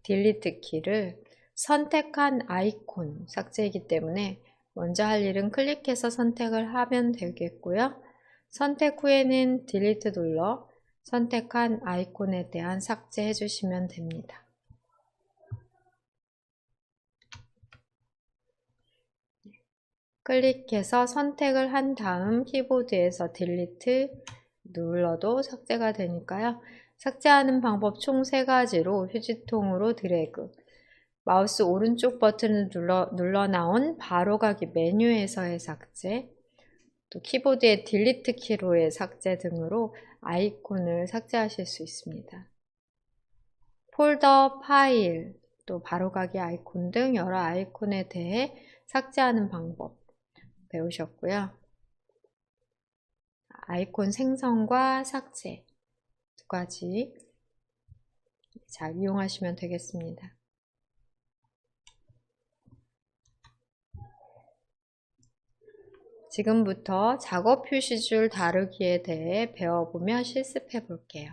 딜리트 키를 선택한 아이콘 삭제이기 때문에 먼저 할 일은 클릭해서 선택을 하면 되겠고요. 선택 후에는 딜리트 눌러 선택한 아이콘에 대한 삭제해 주시면 됩니다. 클릭해서 선택을 한 다음 키보드에서 딜리트 눌러도 삭제가 되니까요. 삭제하는 방법 총 3가지로 휴지통으로 드래그, 마우스 오른쪽 버튼을 눌러 나온 바로가기 메뉴에서의 삭제, 또 키보드의 딜리트 키로의 삭제 등으로 아이콘을 삭제하실 수 있습니다. 폴더, 파일, 또 바로가기 아이콘 등 여러 아이콘에 대해 삭제하는 방법 배우셨고요. 아이콘 생성과 삭제 2가지 잘 이용하시면 되겠습니다. 지금부터 작업 표시줄 다루기에 대해 배워보며 실습해 볼게요.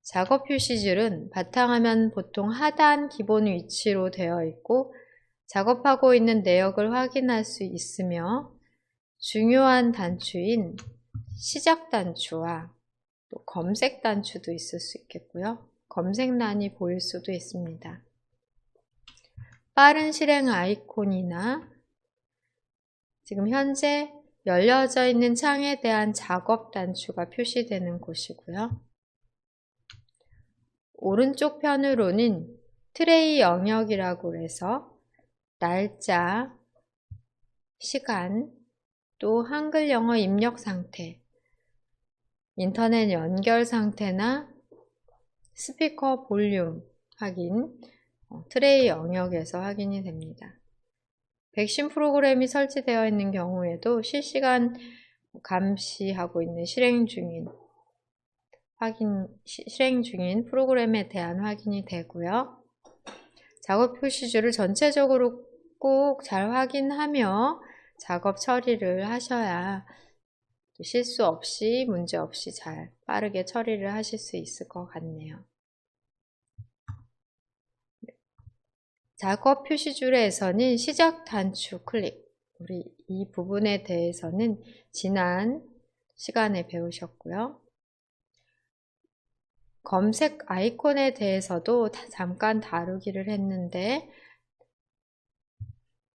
작업 표시줄은 바탕화면 보통 하단 기본 위치로 되어 있고 작업하고 있는 내역을 확인할 수 있으며 중요한 단추인 시작 단추와 또 검색 단추도 있을 수 있겠고요. 검색란이 보일 수도 있습니다. 빠른 실행 아이콘이나 지금 현재 열려져 있는 창에 대한 작업 단추가 표시되는 곳이고요. 오른쪽 편으로는 트레이 영역이라고 해서 날짜, 시간, 또 한글, 영어 입력 상태, 인터넷 연결 상태나 스피커 볼륨 확인, 트레이 영역에서 확인이 됩니다. 백신 프로그램이 설치되어 있는 경우에도 실시간 감시하고 있는 실행 중인 프로그램에 대한 확인이 되고요. 작업 표시줄을 전체적으로 꼭 잘 확인하며 작업 처리를 하셔야 실수 없이 문제 없이 잘 빠르게 처리를 하실 수 있을 것 같네요. 작업 표시줄에서는 시작 단추 클릭, 우리 이 부분에 대해서는 지난 시간에 배우셨고요. 검색 아이콘에 대해서도 잠깐 다루기를 했는데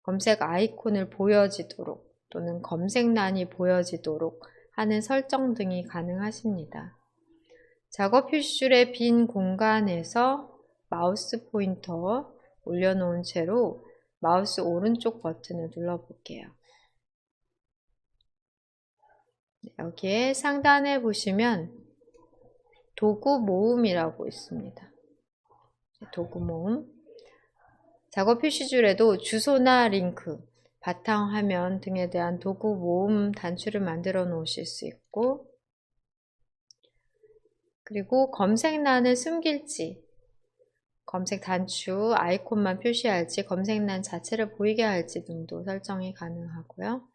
검색 아이콘을 보여지도록 또는 검색란이 보여지도록 하는 설정 등이 가능하십니다. 작업 표시줄의 빈 공간에서 마우스 포인터 올려놓은 채로 마우스 오른쪽 버튼을 눌러볼게요. 여기에 상단에 보시면 도구 모음이라고 있습니다. 도구 모음. 작업 표시줄에도 주소나 링크, 바탕화면 등에 대한 도구 모음 단추를 만들어 놓으실 수 있고, 그리고 검색란을 숨길지, 검색 단추 아이콘만 표시할지, 검색란 자체를 보이게 할지 등도 설정이 가능하고요.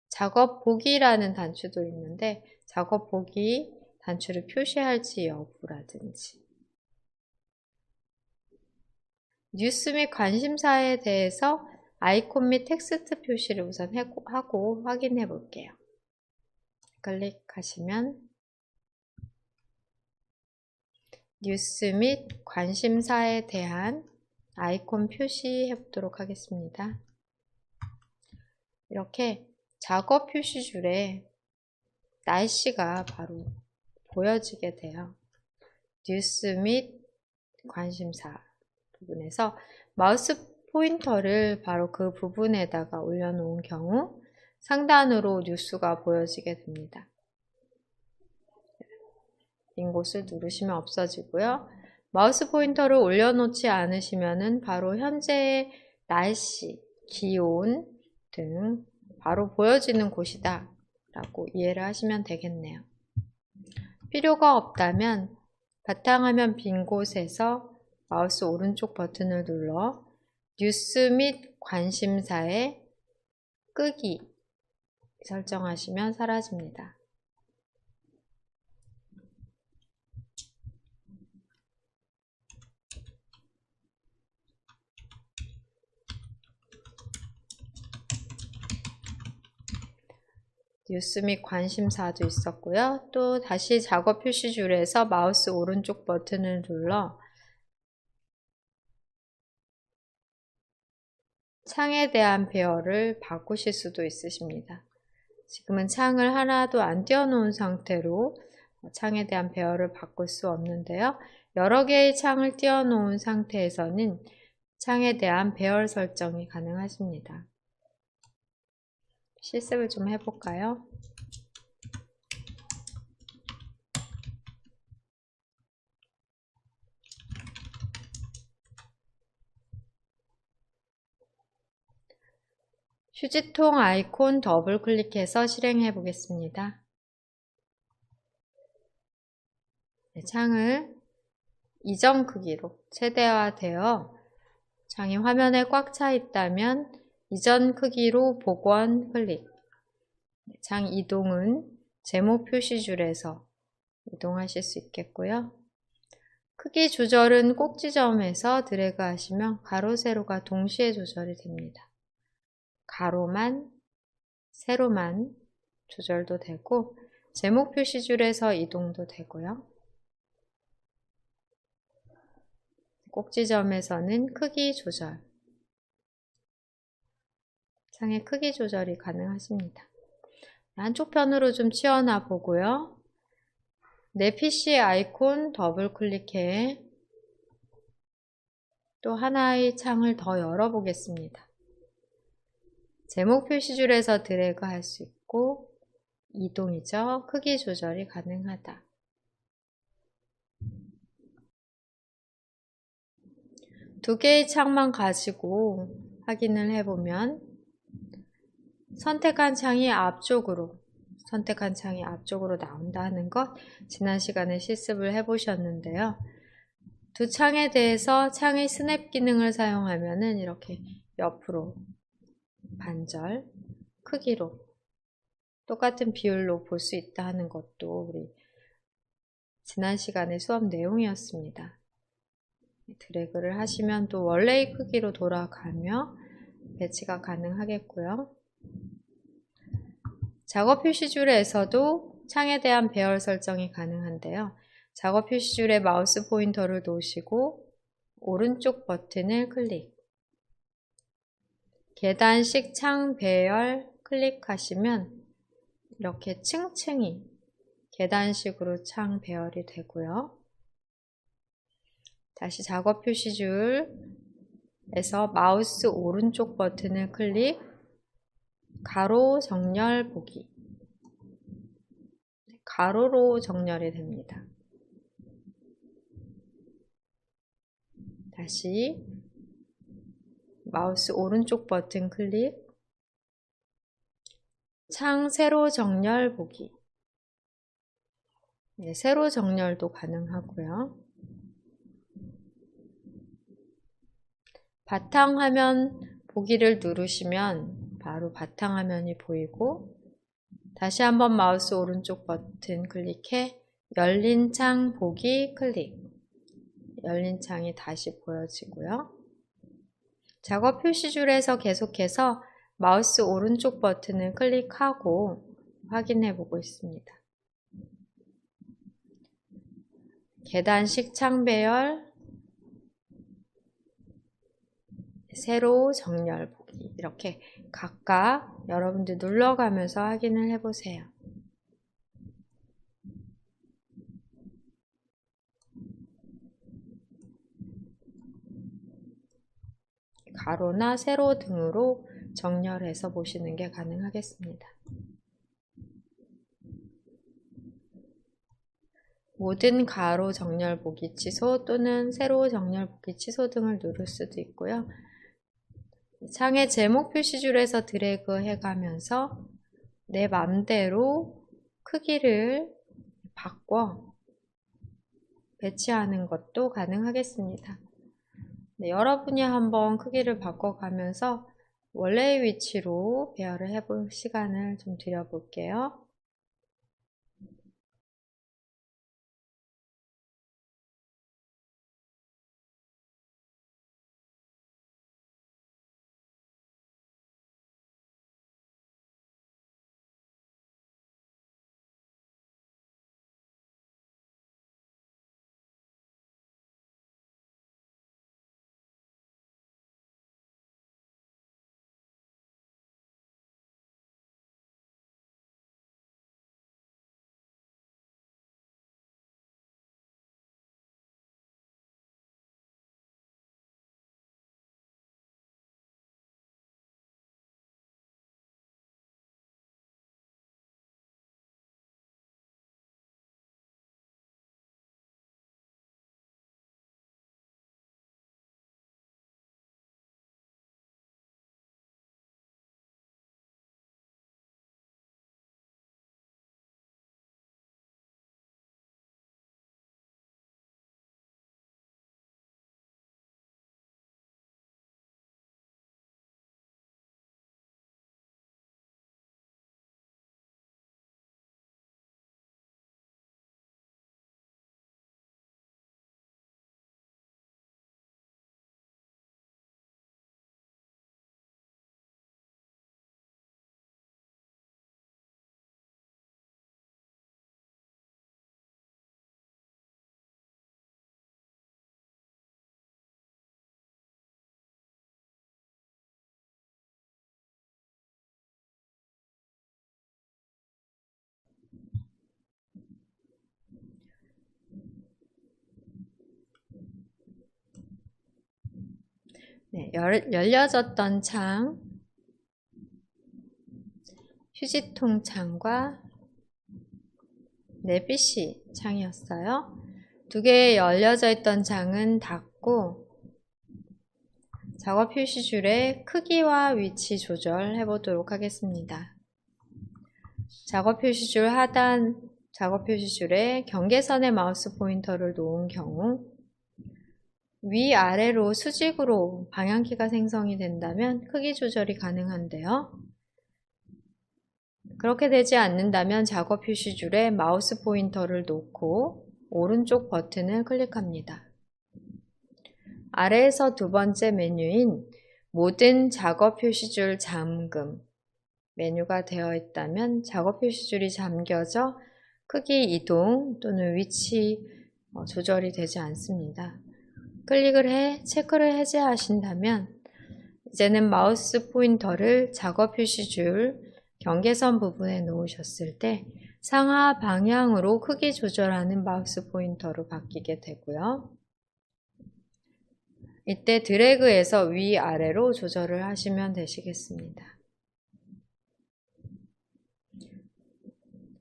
작업 보기라는 단추도 있는데 작업 보기 단추를 표시할지 여부라든지, 뉴스 및 관심사에 대해서 아이콘 및 텍스트 표시를 우선 하고 확인해 볼게요. 클릭하시면 뉴스 및 관심사에 대한 아이콘 표시해 보도록 하겠습니다. 이렇게 작업 표시줄에 날씨가 바로 보여지게 돼요. 뉴스 및 관심사 부분에서 마우스 포인터를 바로 그 부분에다가 올려놓은 경우 상단으로 뉴스가 보여지게 됩니다. 빈 곳을 누르시면 없어지고요. 마우스 포인터를 올려놓지 않으시면은 바로 현재의 날씨, 기온 등 바로 보여지는 곳이다 라고 이해를 하시면 되겠네요. 필요가 없다면 바탕화면 빈 곳에서 마우스 오른쪽 버튼을 눌러 뉴스 및 관심사의 끄기 설정하시면 사라집니다. 뉴스 및 관심사도 있었고요. 또 다시 작업 표시줄에서 마우스 오른쪽 버튼을 눌러 창에 대한 배열을 바꾸실 수도 있으십니다. 지금은 창을 하나도 안 띄워놓은 상태로 창에 대한 배열을 바꿀 수 없는데요. 여러 개의 창을 띄워놓은 상태에서는 창에 대한 배열 설정이 가능하십니다. 실습을 좀 해볼까요? 휴지통 아이콘 더블 클릭해서 실행해 보겠습니다. 네, 창을 이전 크기로 최대화되어 창이 화면에 꽉 차 있다면 이전 크기로 복원 클릭. 창 이동은 제목 표시줄에서 이동하실 수 있겠고요. 크기 조절은 꼭지점에서 드래그 하시면 가로, 세로가 동시에 조절이 됩니다. 가로만, 세로만 조절도 되고 제목 표시줄에서 이동도 되고요. 꼭지점에서는 크기 조절, 창의 크기 조절이 가능하십니다. 한쪽 편으로 좀 치워놔 보고요. 내 PC 아이콘 더블 클릭해 또 하나의 창을 더 열어보겠습니다. 제목 표시줄에서 드래그 할 수 있고 이동이죠. 크기 조절이 가능하다. 두 개의 창만 가지고 확인을 해보면 선택한 창이 앞쪽으로 나온다는 것 지난 시간에 실습을 해보셨는데요. 두 창에 대해서 창의 스냅 기능을 사용하면은 이렇게 옆으로 반절 크기로 똑같은 비율로 볼 수 있다 하는 것도 우리 지난 시간의 수업 내용이었습니다. 드래그를 하시면 또 원래의 크기로 돌아가며 배치가 가능하겠고요. 작업 표시줄에서도 창에 대한 배열 설정이 가능한데요. 작업 표시줄에 마우스 포인터를 놓으시고 오른쪽 버튼을 클릭. 계단식 창 배열 클릭하시면 이렇게 층층이 계단식으로 창 배열이 되고요. 다시 작업 표시줄 에서 마우스 오른쪽 버튼을 클릭, 가로 정렬 보기. 가로로 정렬이 됩니다. 다시 마우스 오른쪽 버튼 클릭, 창 세로 정렬 보기. 네, 세로 정렬도 가능하고요. 바탕화면 보기를 누르시면 바로 바탕화면이 보이고, 다시 한번 마우스 오른쪽 버튼 클릭해 열린 창 보기 클릭. 열린 창이 다시 보여지고요. 작업 표시줄에서 계속해서 마우스 오른쪽 버튼을 클릭하고 확인해 보고 있습니다. 계단식 창 배열, 세로 정렬 보기, 이렇게 각각 여러분들 눌러가면서 확인을 해보세요. 가로나 세로 등으로 정렬해서 보시는 게 가능하겠습니다. 모든 가로 정렬 보기 취소 또는 세로 정렬 보기 취소 등을 누를 수도 있고요. 창의 제목 표시줄에서 드래그 해가면서 내 맘대로 크기를 바꿔 배치하는 것도 가능하겠습니다. 네, 여러분이 한번 크기를 바꿔가면서 원래의 위치로 배열을 해볼 시간을 좀 드려볼게요. 네, 열려졌던 창, 휴지통 창과 PC 창이었어요. 두 개의 열려져 있던 창은 닫고 작업 표시줄의 크기와 위치 조절해 보도록 하겠습니다. 작업 표시줄 하단 작업 표시줄에 경계선에 마우스 포인터를 놓은 경우 위아래로 수직으로 방향키가 생성이 된다면 크기 조절이 가능한데요. 그렇게 되지 않는다면 작업 표시줄에 마우스 포인터를 놓고 오른쪽 버튼을 클릭합니다. 아래에서 두 번째 메뉴인 모든 작업 표시줄 잠금 메뉴가 되어 있다면 작업 표시줄이 잠겨져 크기 이동 또는 위치 조절이 되지 않습니다. 클릭을 해 체크를 해제하신다면 이제는 마우스 포인터를 작업 표시줄 경계선 부분에 놓으셨을 때 상하 방향으로 크기 조절하는 마우스 포인터로 바뀌게 되고요. 이때 드래그해서 위아래로 조절을 하시면 되시겠습니다.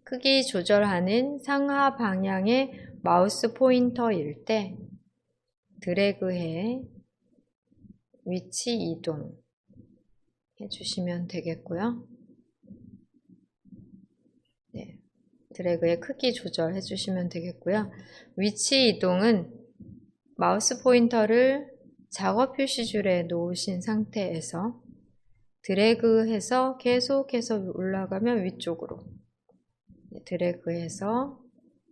크기 조절하는 상하 방향의 마우스 포인터일 때 드래그해 위치 이동 해주시면 되겠고요. 네, 드래그의 크기 조절해 주시면 되겠고요. 위치 이동은 마우스 포인터를 작업 표시줄에 놓으신 상태에서 드래그해서 계속해서 올라가면 위쪽으로, 드래그해서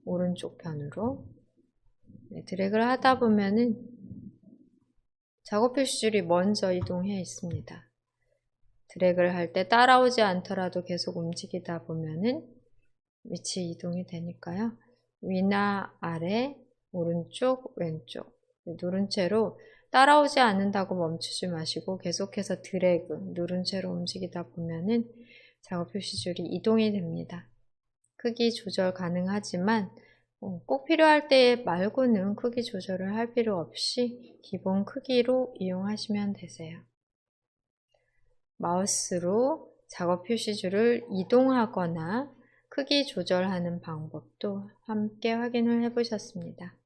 오른쪽 편으로, 드래그를 하다 보면은 작업 표시줄이 먼저 이동해 있습니다. 드래그를 할 때 따라오지 않더라도 계속 움직이다 보면은 위치 이동이 되니까요. 위나 아래, 오른쪽, 왼쪽 누른 채로 따라오지 않는다고 멈추지 마시고 계속해서 드래그 누른 채로 움직이다 보면은 작업 표시줄이 이동이 됩니다. 크기 조절 가능하지만 꼭 필요할 때 말고는 크기 조절을 할 필요 없이 기본 크기로 이용하시면 되세요. 마우스로 작업 표시줄을 이동하거나 크기 조절하는 방법도 함께 확인을 해 보셨습니다.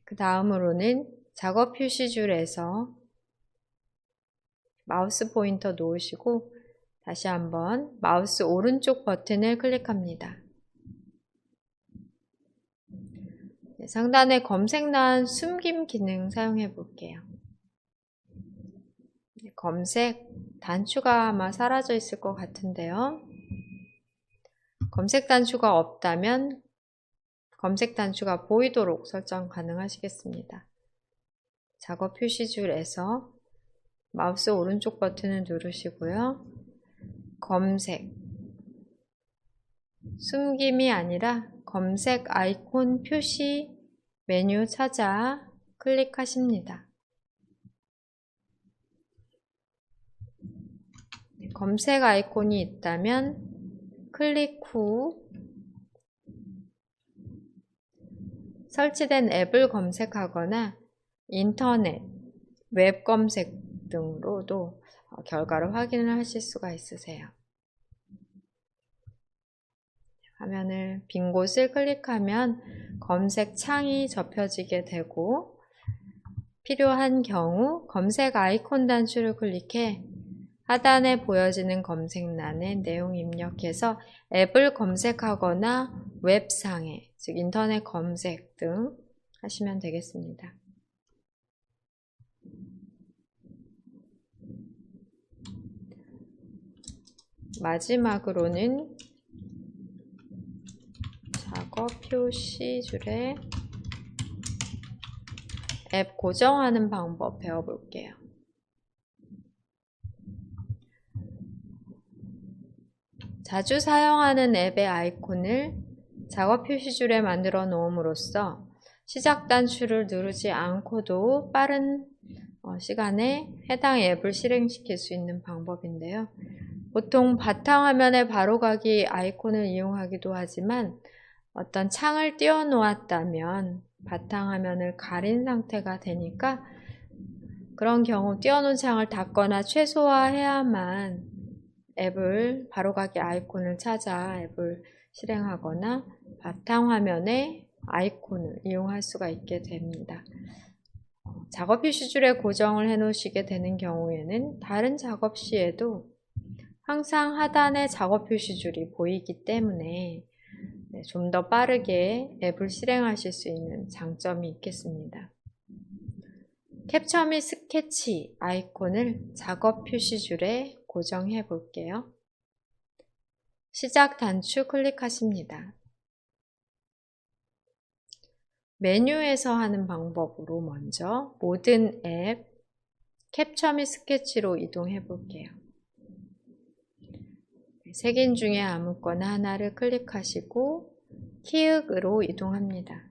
그 다음으로는 작업 표시줄에서 마우스 포인터 놓으시고 다시 한번 마우스 오른쪽 버튼을 클릭합니다. 상단에 검색란 숨김 기능 사용해 볼게요. 검색 단추가 아마 사라져 있을 것 같은데요. 검색 단추가 없다면 검색 단추가 보이도록 설정 가능하시겠습니다. 작업 표시줄에서 마우스 오른쪽 버튼을 누르시고요. 검색, 숨김이 아니라 검색 아이콘 표시 메뉴 찾아 클릭하십니다. 검색 아이콘이 있다면 클릭 후 설치된 앱을 검색하거나 인터넷, 웹 검색 등으로도 결과를 확인을 하실 수가 있으세요. 화면을 빈 곳을 클릭하면 검색 창이 접혀지게 되고 필요한 경우 검색 아이콘 단추를 클릭해 하단에 보여지는 검색란에 내용 입력해서 앱을 검색하거나 웹상에, 즉 인터넷 검색 등 하시면 되겠습니다. 마지막으로는 작업 표시줄에 앱 고정하는 방법 배워볼게요. 자주 사용하는 앱의 아이콘을 작업 표시줄에 만들어 놓음으로써 시작 단추를 누르지 않고도 빠른 시간에 해당 앱을 실행시킬 수 있는 방법인데요. 보통 바탕화면에 바로가기 아이콘을 이용하기도 하지만 어떤 창을 띄워 놓았다면 바탕화면을 가린 상태가 되니까 그런 경우 띄워놓은 창을 닫거나 최소화해야만 앱을 바로가기 아이콘을 찾아 앱을 실행하거나 바탕화면에 아이콘을 이용할 수가 있게 됩니다. 작업 표시줄에 고정을 해 놓으시게 되는 경우에는 다른 작업 시에도 항상 하단에 작업 표시줄이 보이기 때문에 좀 더 빠르게 앱을 실행하실 수 있는 장점이 있겠습니다. 캡처 및 스케치 아이콘을 작업 표시줄에 고정해 볼게요. 시작 단추 클릭하십니다. 메뉴에서 하는 방법으로 먼저 모든 앱 캡처 및 스케치로 이동해 볼게요. 세 개 중에 아무거나 하나를 클릭하시고 키읔으로 이동합니다.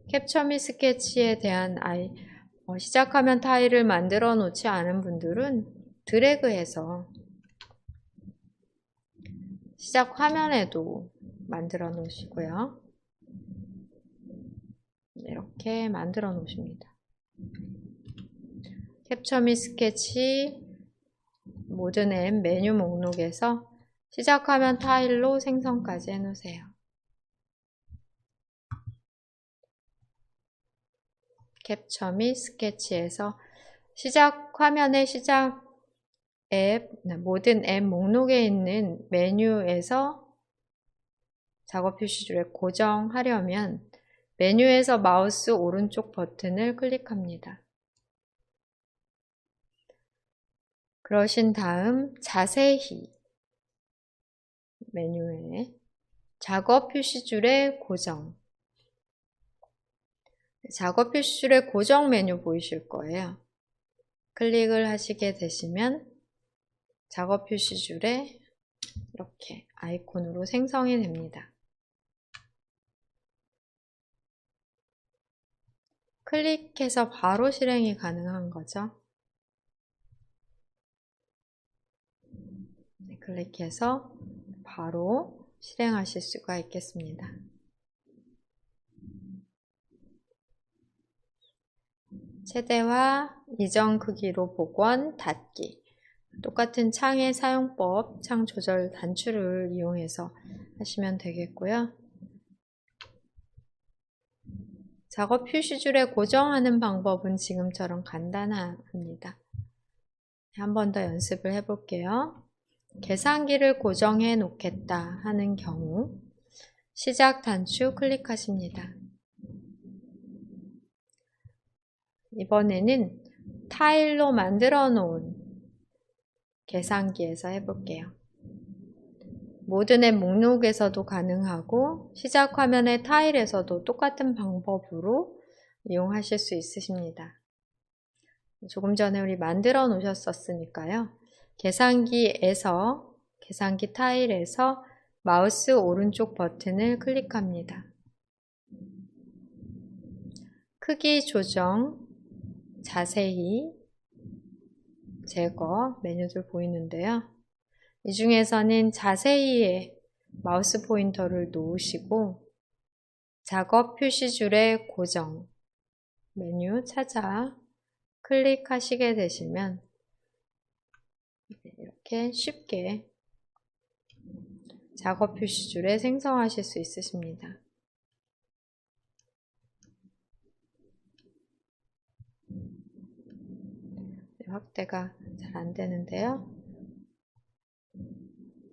캡처 및 스케치에 대한 시작하면 타일을 만들어 놓지 않은 분들은 드래그해서 시작 화면에도 만들어 놓으시고요. 이렇게 만들어 놓으십니다. 캡처 및 스케치 모든 앱 메뉴 목록에서 시작 화면 타일로 생성까지 해놓으세요. 캡처 및 스케치에서 시작 화면의 시작 앱, 모든 앱 목록에 있는 메뉴에서 작업 표시줄에 고정하려면 메뉴에서 마우스 오른쪽 버튼을 클릭합니다. 그러신 다음 자세히 메뉴에 작업 표시줄의 고정, 작업 표시줄의 고정 메뉴 보이실 거예요. 클릭을 하시게 되시면 작업 표시줄에 이렇게 아이콘으로 생성이 됩니다. 클릭해서 바로 실행이 가능한 거죠. 클릭해서 바로 실행하실 수가 있겠습니다. 최대화, 이전 크기로 복원, 닫기. 똑같은 창의 사용법, 창 조절 단추를 이용해서 하시면 되겠고요. 작업 표시줄에 고정하는 방법은 지금처럼 간단합니다. 한 번 더 연습을 해볼게요. 계산기를 고정해 놓겠다 하는 경우 시작 단추 클릭하십니다. 이번에는 타일로 만들어 놓은 계산기에서 해볼게요. 모든 앱 목록에서도 가능하고 시작 화면의 타일에서도 똑같은 방법으로 이용하실 수 있으십니다. 조금 전에 우리 만들어 놓으셨었으니까요. 계산기에서 계산기 타일에서 마우스 오른쪽 버튼을 클릭합니다. 크기 조정, 자세히, 제거 메뉴들 보이는데요. 이 중에서는 자세히에 마우스 포인터를 놓으시고 작업 표시줄의 고정 메뉴 찾아 클릭하시게 되시면 이렇게 쉽게 작업 표시줄에 생성하실 수 있으십니다. 확대가 잘 안 되는데요.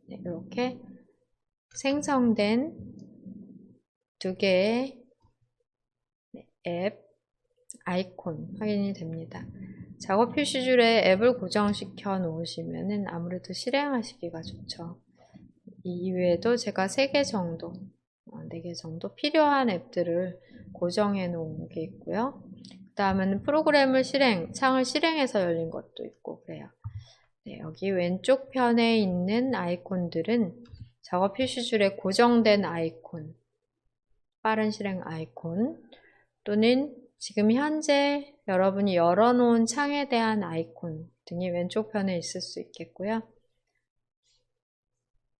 이렇게 생성된 두 개의 앱 아이콘 확인이 됩니다. 작업 표시줄에 앱을 고정시켜 놓으시면 아무래도 실행하시기가 좋죠. 이 이외에도 제가 3개 정도, 4개 정도 필요한 앱들을 고정해 놓은 게 있고요. 그 다음은 프로그램을 창을 실행해서 열린 것도 있고 그래요. 네, 여기 왼쪽 편에 있는 아이콘들은 작업 표시줄에 고정된 아이콘, 빠른 실행 아이콘, 또는 지금 현재 여러분이 열어놓은 창에 대한 아이콘 등이 왼쪽 편에 있을 수 있겠고요.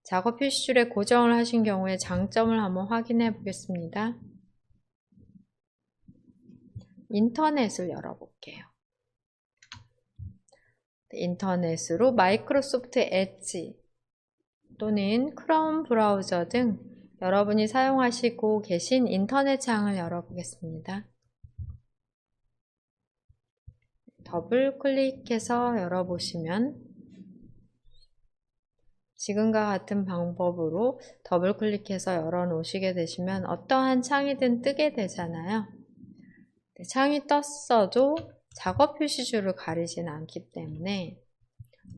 작업 표시줄에 고정을 하신 경우에 장점을 한번 확인해 보겠습니다. 인터넷을 열어볼게요. 인터넷으로 마이크로소프트 엣지 또는 크롬 브라우저 등 여러분이 사용하시고 계신 인터넷 창을 열어보겠습니다. 더블 클릭해서 열어보시면 지금과 같은 방법으로 더블 클릭해서 열어 놓으시게 되시면 어떠한 창이든 뜨게 되잖아요. 창이 떴어도 작업 표시줄을 가리진 않기 때문에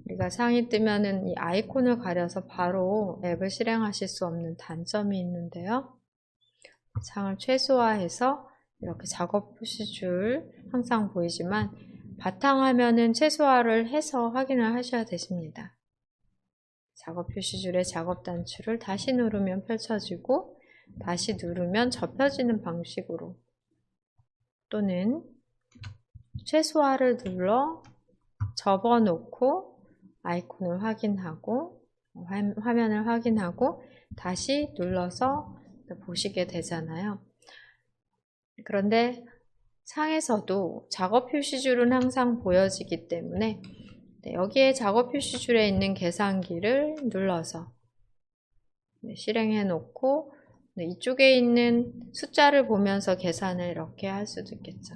우리가 창이 뜨면은 이 아이콘을 가려서 바로 앱을 실행하실 수 없는 단점이 있는데요. 창을 최소화해서 이렇게 작업 표시줄 항상 보이지만 바탕화면은 최소화를 해서 확인을 하셔야 되십니다. 작업 표시줄의 작업 단추를 다시 누르면 펼쳐지고 다시 누르면 접혀지는 방식으로 또는 최소화를 눌러 접어놓고 아이콘을 확인하고 화면을 확인하고 다시 눌러서 보시게 되잖아요. 그런데 상에서도 작업 표시줄은 항상 보여지기 때문에 여기에 작업 표시줄에 있는 계산기를 눌러서 실행해 놓고 이쪽에 있는 숫자를 보면서 계산을 이렇게 할 수도 있겠죠.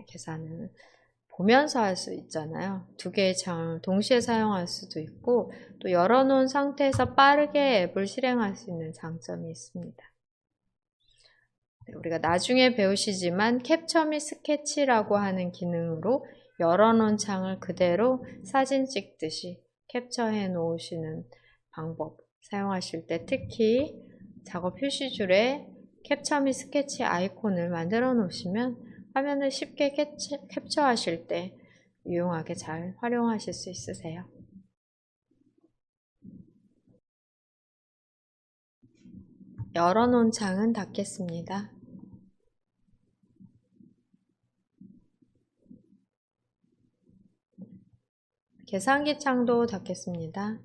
계산을 보면서 할 수 있잖아요. 두 개의 창을 동시에 사용할 수도 있고 또 열어놓은 상태에서 빠르게 앱을 실행할 수 있는 장점이 있습니다. 우리가 나중에 배우시지만 캡처 및 스케치라고 하는 기능으로 열어놓은 창을 그대로 사진 찍듯이 캡처해 놓으시는 방법 사용하실 때 특히 작업 표시줄에 캡처 및 스케치 아이콘을 만들어 놓으시면 화면을 쉽게 캡처하실 때 유용하게 잘 활용하실 수 있으세요. 열어놓은 창은 닫겠습니다. 계산기 창도 닫겠습니다.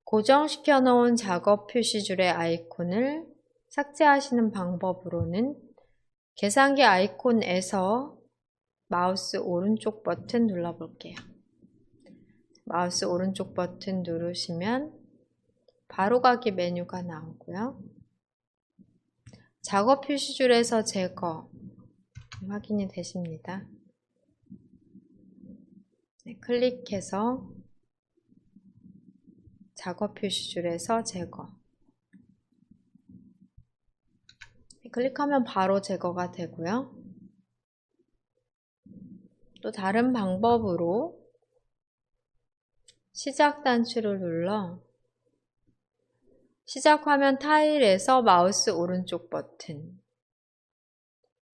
고정시켜 놓은 작업 표시줄의 아이콘을 삭제하시는 방법으로는 계산기 아이콘에서 마우스 오른쪽 버튼 눌러볼게요. 마우스 오른쪽 버튼 누르시면 바로가기 메뉴가 나오고요. 작업 표시줄에서 제거 확인이 되십니다. 클릭해서 작업 표시줄에서 제거 클릭하면 바로 제거가 되고요. 또 다른 방법으로 시작 단추를 눌러 시작 화면 타일에서 마우스 오른쪽 버튼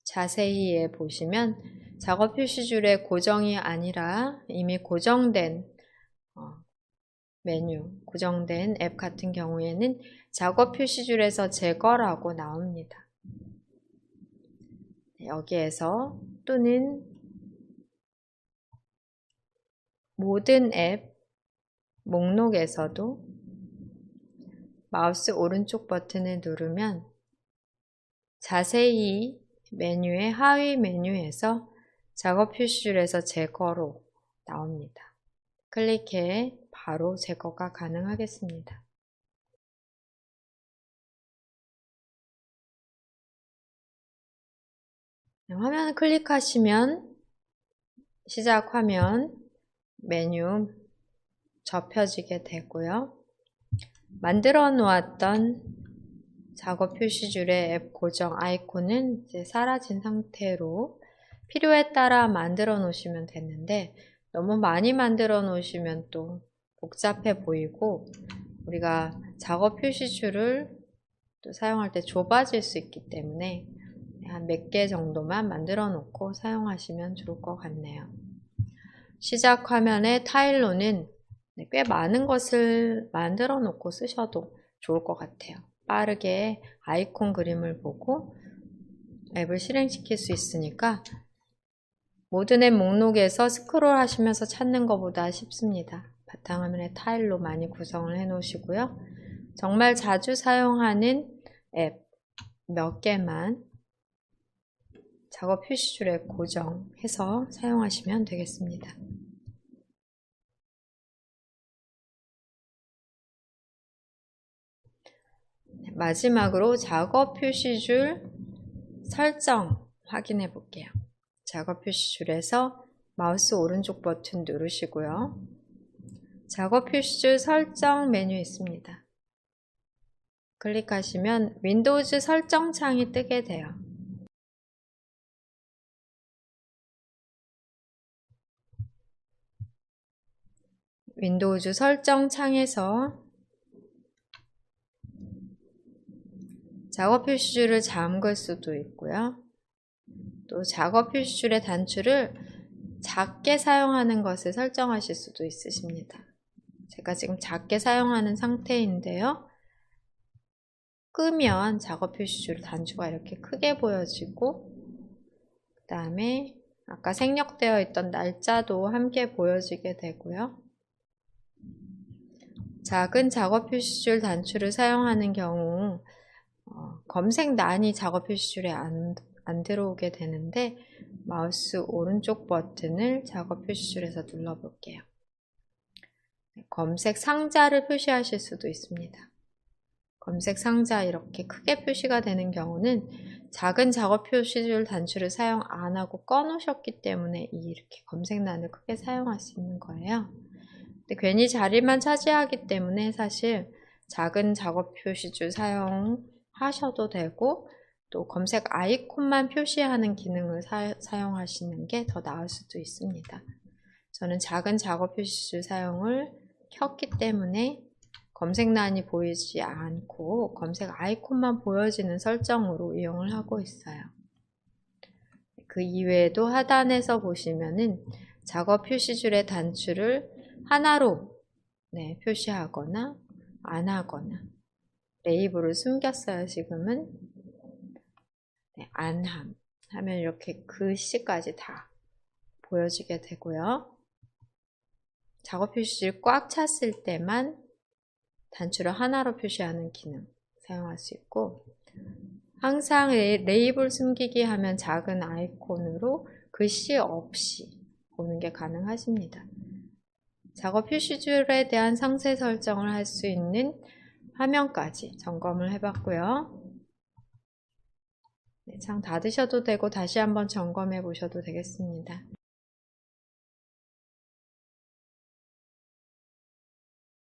자세히에 보시면 작업 표시줄에 고정이 아니라 이미 고정된 메뉴, 고정된 앱 같은 경우에는 작업 표시줄에서 제거라고 나옵니다. 여기에서 또는 모든 앱 목록에서도 마우스 오른쪽 버튼을 누르면 자세히 메뉴의 하위 메뉴에서 작업 표시줄에서 제거로 나옵니다. 클릭해 바로 제거가 가능하겠습니다. 화면을 클릭하시면 시작 화면 메뉴 접혀지게 되고요. 만들어 놓았던 작업 표시줄의 앱 고정 아이콘은 이제 사라진 상태로 필요에 따라 만들어 놓으시면 되는데 너무 많이 만들어 놓으시면 또 복잡해 보이고 우리가 작업 표시줄을 또 사용할 때 좁아질 수 있기 때문에 한 몇 개 정도만 만들어 놓고 사용하시면 좋을 것 같네요. 시작 화면의 타일로는 꽤 많은 것을 만들어 놓고 쓰셔도 좋을 것 같아요. 빠르게 아이콘 그림을 보고 앱을 실행시킬 수 있으니까 모든 앱 목록에서 스크롤 하시면서 찾는 것보다 쉽습니다. 바탕화면에 타일로 많이 구성을 해 놓으시고요. 정말 자주 사용하는 앱 몇 개만 작업 표시줄에 고정해서 사용하시면 되겠습니다. 마지막으로 작업 표시줄 설정 확인해 볼게요. 작업 표시줄에서 마우스 오른쪽 버튼 누르시고요. 작업 표시줄 설정 메뉴 있습니다. 클릭하시면 윈도우즈 설정 창이 뜨게 돼요. 윈도우즈 설정 창에서 작업 표시줄을 잠글 수도 있고요. 또 작업 표시줄의 단추를 작게 사용하는 것을 설정하실 수도 있으십니다. 제가 지금 작게 사용하는 상태인데요. 끄면 작업 표시줄 단추가 이렇게 크게 보여지고 그 다음에 아까 생략되어 있던 날짜도 함께 보여지게 되고요. 작은 작업 표시줄 단추를 사용하는 경우 검색란이 작업 표시줄에 안 들어오게 되는데 마우스 오른쪽 버튼을 작업 표시줄에서 눌러볼게요. 검색 상자를 표시하실 수도 있습니다. 검색 상자 이렇게 크게 표시가 되는 경우는 작은 작업 표시줄 단추를 사용 안 하고 꺼놓으셨기 때문에 이렇게 검색란을 크게 사용할 수 있는 거예요. 근데 괜히 자리만 차지하기 때문에 사실 작은 작업 표시줄 사용하셔도 되고 또 검색 아이콘만 표시하는 기능을 사용하시는 게 더 나을 수도 있습니다. 저는 작은 작업 표시줄 사용을 켰기 때문에 검색란이 보이지 않고 검색 아이콘만 보여지는 설정으로 이용을 하고 있어요. 그 이외에도 하단에서 보시면은 작업 표시줄의 단추를 하나로 표시하거나 안 하거나 레이블을 숨겼어요. 지금은 안함 하면 이렇게 글씨까지 다 보여지게 되고요. 작업 표시줄 꽉 찼을 때만 단추를 하나로 표시하는 기능 사용할 수 있고 항상 레이블 숨기기 하면 작은 아이콘으로 글씨 없이 보는 게 가능하십니다. 작업 표시줄에 대한 상세 설정을 할 수 있는 화면까지 점검을 해봤고요. 창 닫으셔도 되고 다시 한번 점검해 보셔도 되겠습니다.